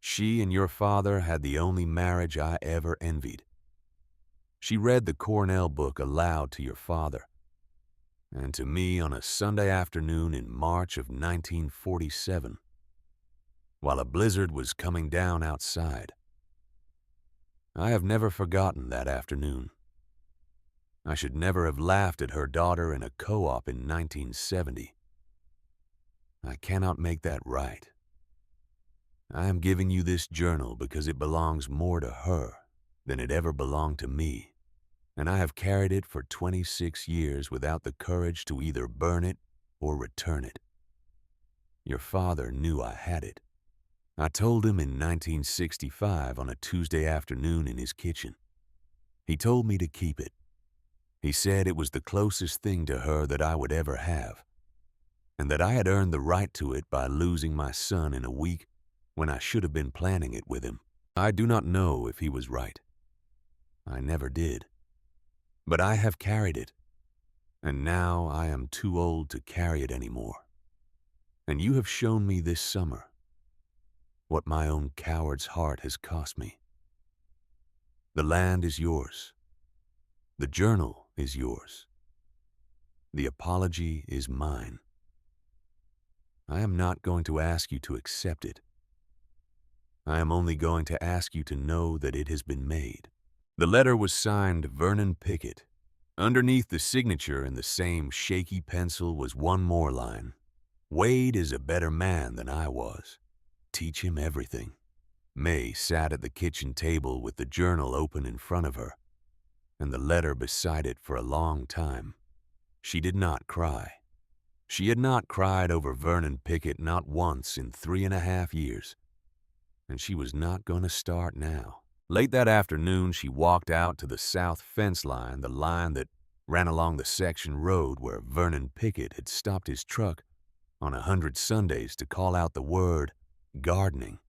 S1: She and your father had the only marriage I ever envied. She read the Cornell book aloud to your father, and to me on a Sunday afternoon in March of 1947, while a blizzard was coming down outside. I have never forgotten that afternoon. I should never have laughed at her daughter in a co-op in 1970. I cannot make that right. I am giving you this journal because it belongs more to her than it ever belonged to me, and I have carried it for 26 years without the courage to either burn it or return it. Your father knew I had it. I told him in 1965 on a Tuesday afternoon in his kitchen. He told me to keep it. He said it was the closest thing to her that I would ever have, and that I had earned the right to it by losing my son in a week when I should have been planning it with him. I do not know if he was right. I never did. But I have carried it, and now I am too old to carry it anymore. And you have shown me this summer what my own coward's heart has cost me. The land is yours. The journal is yours. The apology is mine. I am not going to ask you to accept it. I am only going to ask you to know that it has been made. The letter was signed Vernon Pickett. Underneath the signature in the same shaky pencil was one more line. Wade is a better man than I was. Teach him everything. May sat at the kitchen table with the journal open in front of her, and the letter beside it for a long time. She did not cry. She had not cried over Vernon Pickett not once in 3.5 years, and she was not going to start now. Late that afternoon, she walked out to the south fence line, the line that ran along the section road where Vernon Pickett had stopped his truck on 100 Sundays to call out the word gardening.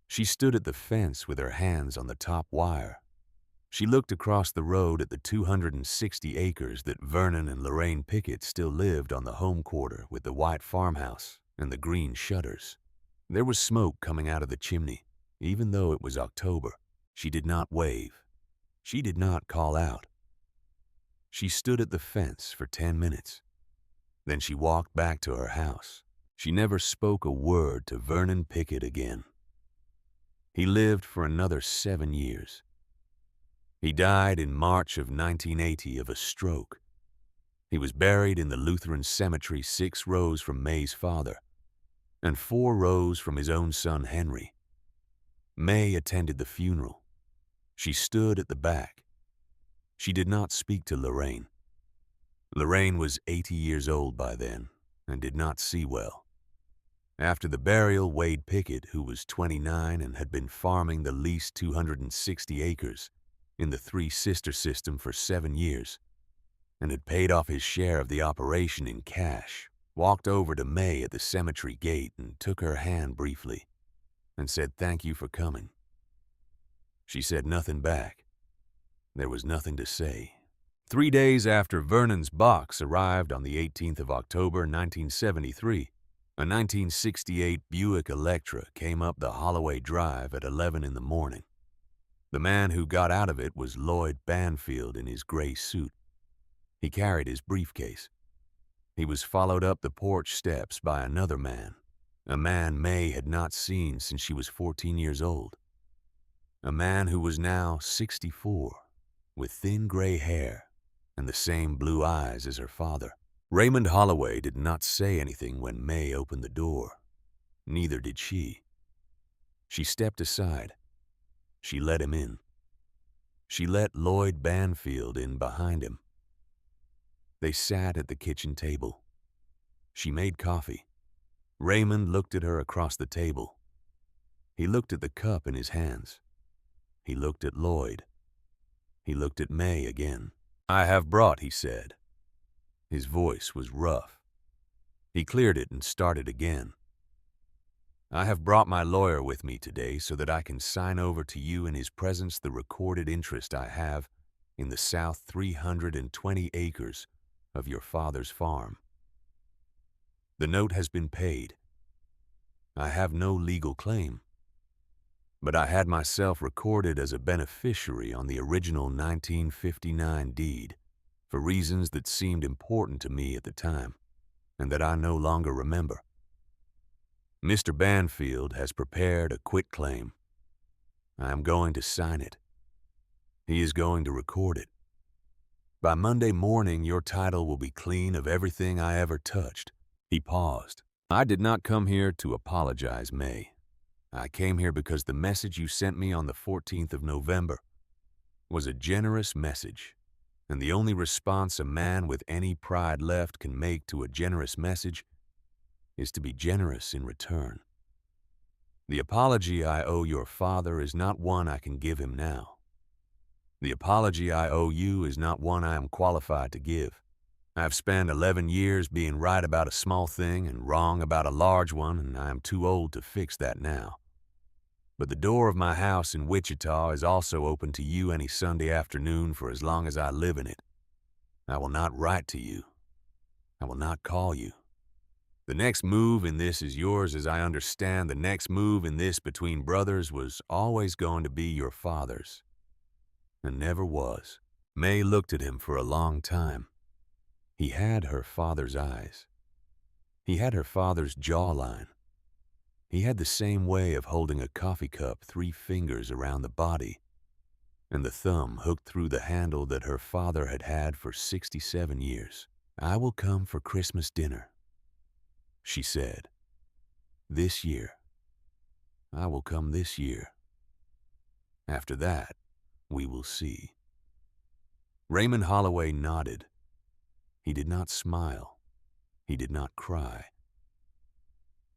S1: She stood at the fence with her hands on the top wire. She looked across the road at the 260 acres that Vernon and Lorraine Pickett still lived on the home quarter with the white farmhouse and the green shutters. There was smoke coming out of the chimney, even though it was October. She did not wave. She did not call out. She stood at the fence for 10 minutes. Then she walked back to her house. She never spoke a word to Vernon Pickett again. He lived for another 7 years. He died in March of 1980 of a stroke. He was buried in the Lutheran cemetery 6 rows from May's father and 4 rows from his own son Henry. May attended the funeral. She stood at the back. She did not speak to Lorraine. Lorraine was 80 years old by then and did not see well. After the burial, Wade Pickett, who was 29 and had been farming the leased 260 acres in the Three Sister system for 7 years and had paid off his share of the operation in cash, walked over to May at the cemetery gate and took her hand briefly and said, "Thank you for coming." She said nothing back. There was nothing to say. 3 days after Vernon's box arrived on the 18th of October, 1973, a 1968 Buick Electra came up the Holloway Drive at 11 in the morning. The man who got out of it was Lloyd Banfield in his gray suit. He carried his briefcase. He was followed up the porch steps by another man, a man May had not seen since she was 14 years old. A man who was now 64, with thin gray hair and the same blue eyes as her father. Raymond Holloway did not say anything when May opened the door. Neither did she. She stepped aside. She let him in. She let Lloyd Banfield in behind him. They sat at the kitchen table. She made coffee. Raymond looked at her across the table. He looked at the cup in his hands. He looked at Lloyd. He looked at May again. "I have brought," he said. His voice was rough. He cleared it and started again. "I have brought my lawyer with me today so that I can sign over to you in his presence the recorded interest I have in the south 320 acres of your father's farm. The note has been paid. I have no legal claim, but I had myself recorded as a beneficiary on the original 1959 deed for reasons that seemed important to me at the time and that I no longer remember. Mr. Banfield has prepared a quitclaim. I am going to sign it. He is going to record it. By Monday morning, your title will be clean of everything I ever touched." He paused. "I did not come here to apologize, May. I came here because the message you sent me on the 14th of November was a generous message, and the only response a man with any pride left can make to a generous message is to be generous in return. The apology I owe your father is not one I can give him now. The apology I owe you is not one I am qualified to give. I've spent 11 years being right about a small thing and wrong about a large one, and I am too old to fix that now. But the door of my house in Wichita is also open to you any Sunday afternoon for as long as I live in it. I will not write to you. I will not call you. The next move in this is yours, as I understand the next move in this between brothers was always going to be your father's. And never was. May looked at him for a long time. He had her father's eyes. He had her father's jawline. He had the same way of holding a coffee cup 3 fingers around the body, and the thumb hooked through the handle that her father had had for 67 years. "I will come for Christmas dinner," she said. "This year. I will come this year. After that, we will see." Raymond Holloway nodded. He did not smile. He did not cry.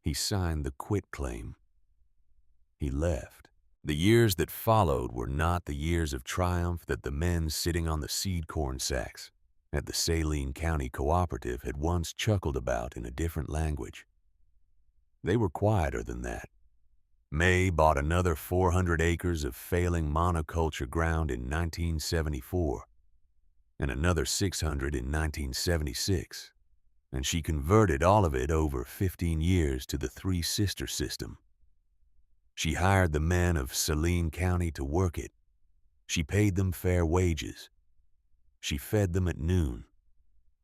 S1: He signed the quitclaim. He left. The years that followed were not the years of triumph that the men sitting on the seed corn sacks at the Saline County Cooperative had once chuckled about in a different language. They were quieter than that. May bought another 400 acres of failing monoculture ground in 1974, and another 600 in 1976, and she converted all of it over 15 years to the Three Sister system. She hired the men of Saline County to work it. She paid them fair wages. She fed them at noon.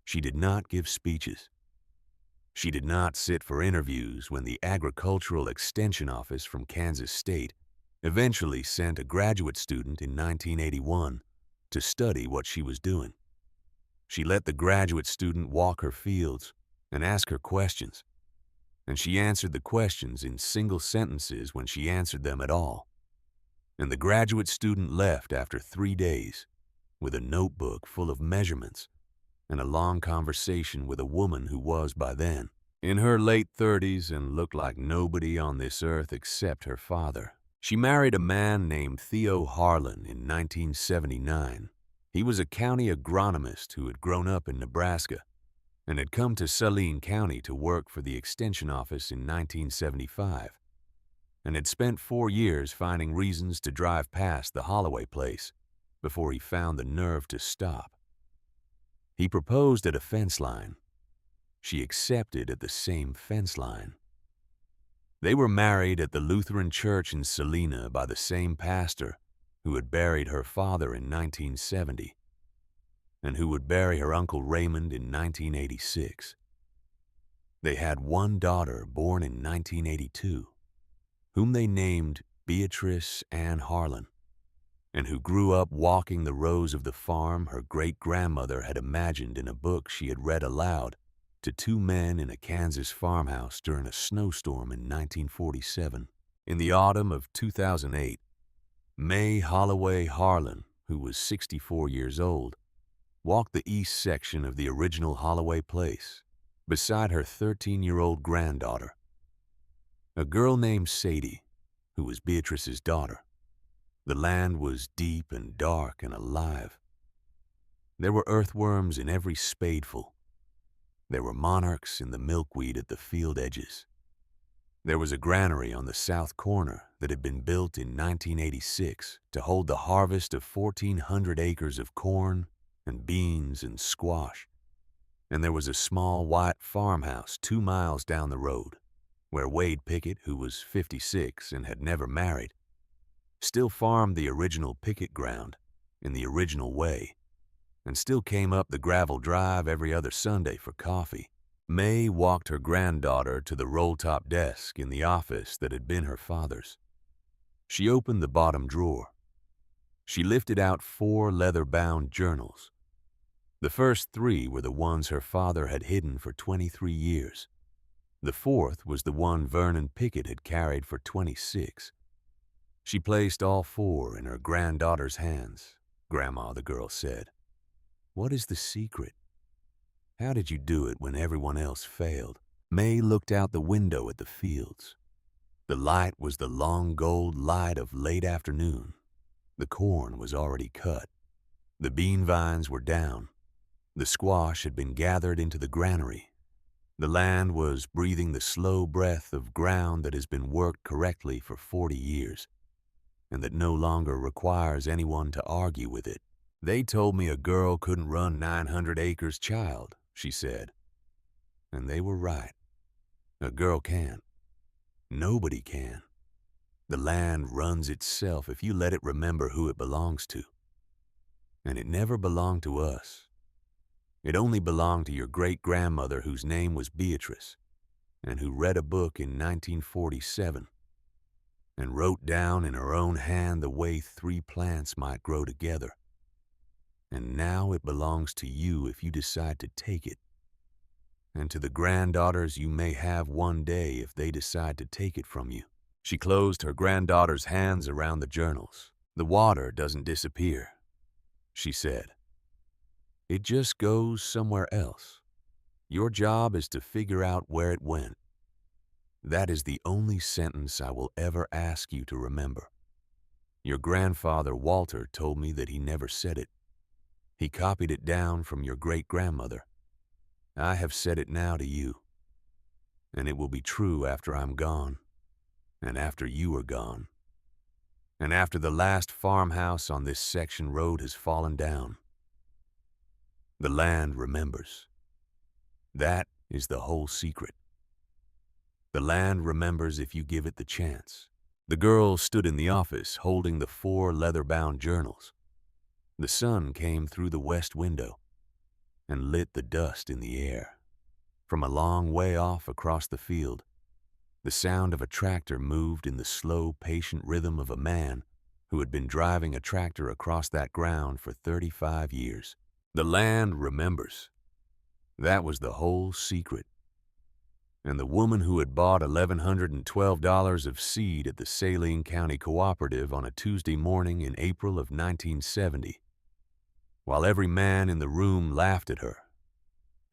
S1: She did not give speeches. She did not sit for interviews when the Agricultural Extension Office from Kansas State eventually sent a graduate student in 1981 to study what she was doing. She let the graduate student walk her fields and ask her questions, and she answered the questions in single sentences when she answered them at all. And the graduate student left after 3 days with a notebook full of measurements and a long conversation with a woman who was by then in her late 30s and looked like nobody on this earth except her father. She married a man named Theo Harlan in 1979. He was a county agronomist who had grown up in Nebraska and had come to Saline County to work for the Extension Office in 1975, and had spent 4 years finding reasons to drive past the Holloway place before he found the nerve to stop. He proposed at a fence line. She accepted at the same fence line. They were married at the Lutheran Church in Salina by the same pastor who had buried her father in 1970 and who would bury her Uncle Raymond in 1986. They had one daughter born in 1982, whom they named Beatrice Ann Harlan, and who grew up walking the rows of the farm her great-grandmother had imagined in a book she had read aloud to 2 men in a Kansas farmhouse during a snowstorm in 1947. In the autumn of 2008, May Holloway Harlan, who was 64 years old, walked the east section of the original Holloway place beside her 13-year-old granddaughter, a girl named Sadie, who was Beatrice's daughter. The land was deep and dark and alive. There were earthworms in every spadeful. There were monarchs in the milkweed at the field edges. There was a granary on the south corner that had been built in 1986 to hold the harvest of 1,400 acres of corn and beans and squash. And there was a small white farmhouse 2 miles down the road where Wade Pickett, who was 56 and had never married, still farmed the original picket ground in the original way and still came up the gravel drive every other Sunday for coffee. May walked her granddaughter to the roll-top desk in the office that had been her father's. She opened the bottom drawer. She lifted out 4 leather-bound journals. The first 3 were the ones her father had hidden for 23 years. The 4th was the one Vernon Pickett had carried for 26. She placed all 4 in her granddaughter's hands. "Grandma," the girl said, "what is the secret? How did you do it when everyone else failed?" May looked out the window at the fields. The light was the long gold light of late afternoon. The corn was already cut. The bean vines were down. The squash had been gathered into the granary. The land was breathing the slow breath of ground that has been worked correctly for 40 years, and that no longer requires anyone to argue with it. They told me a girl couldn't run 900 acres, child, she said. And they were right. A girl can. Nobody can. The land runs itself if you let it remember who it belongs to. And it never belonged to us. It only belonged to your great-grandmother whose name was Beatrice, and who read a book in 1947 and wrote down in her own hand the way 3 plants might grow together. And now it belongs to you if you decide to take it, and to the granddaughters you may have one day if they decide to take it from you. She closed her granddaughter's hands around the journals. The water doesn't disappear, she said. It just goes somewhere else. Your job is to figure out where it went. That is the only sentence I will ever ask you to remember. Your grandfather, Walter, told me that he never said it. He copied it down from your great-grandmother. I have said it now to you, and it will be true after I'm gone, and after you are gone, and after the last farmhouse on this section road has fallen down. The land remembers. That is the whole secret. The land remembers if you give it the chance. The girl stood in the office holding the 4 leather-bound journals. The sun came through the west window and lit the dust in the air. From a long way off across the field, the sound of a tractor moved in the slow, patient rhythm of a man who had been driving a tractor across that ground for 35 years. The land remembers. That was the whole secret. And the woman who had bought $1,112 of seed at the Saline County Cooperative on a Tuesday morning in April of 1970, while every man in the room laughed at her,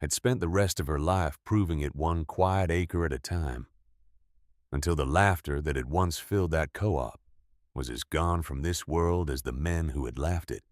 S1: had spent the rest of her life proving it 1 quiet acre at a time, until the laughter that had once filled that co-op was as gone from this world as the men who had laughed it.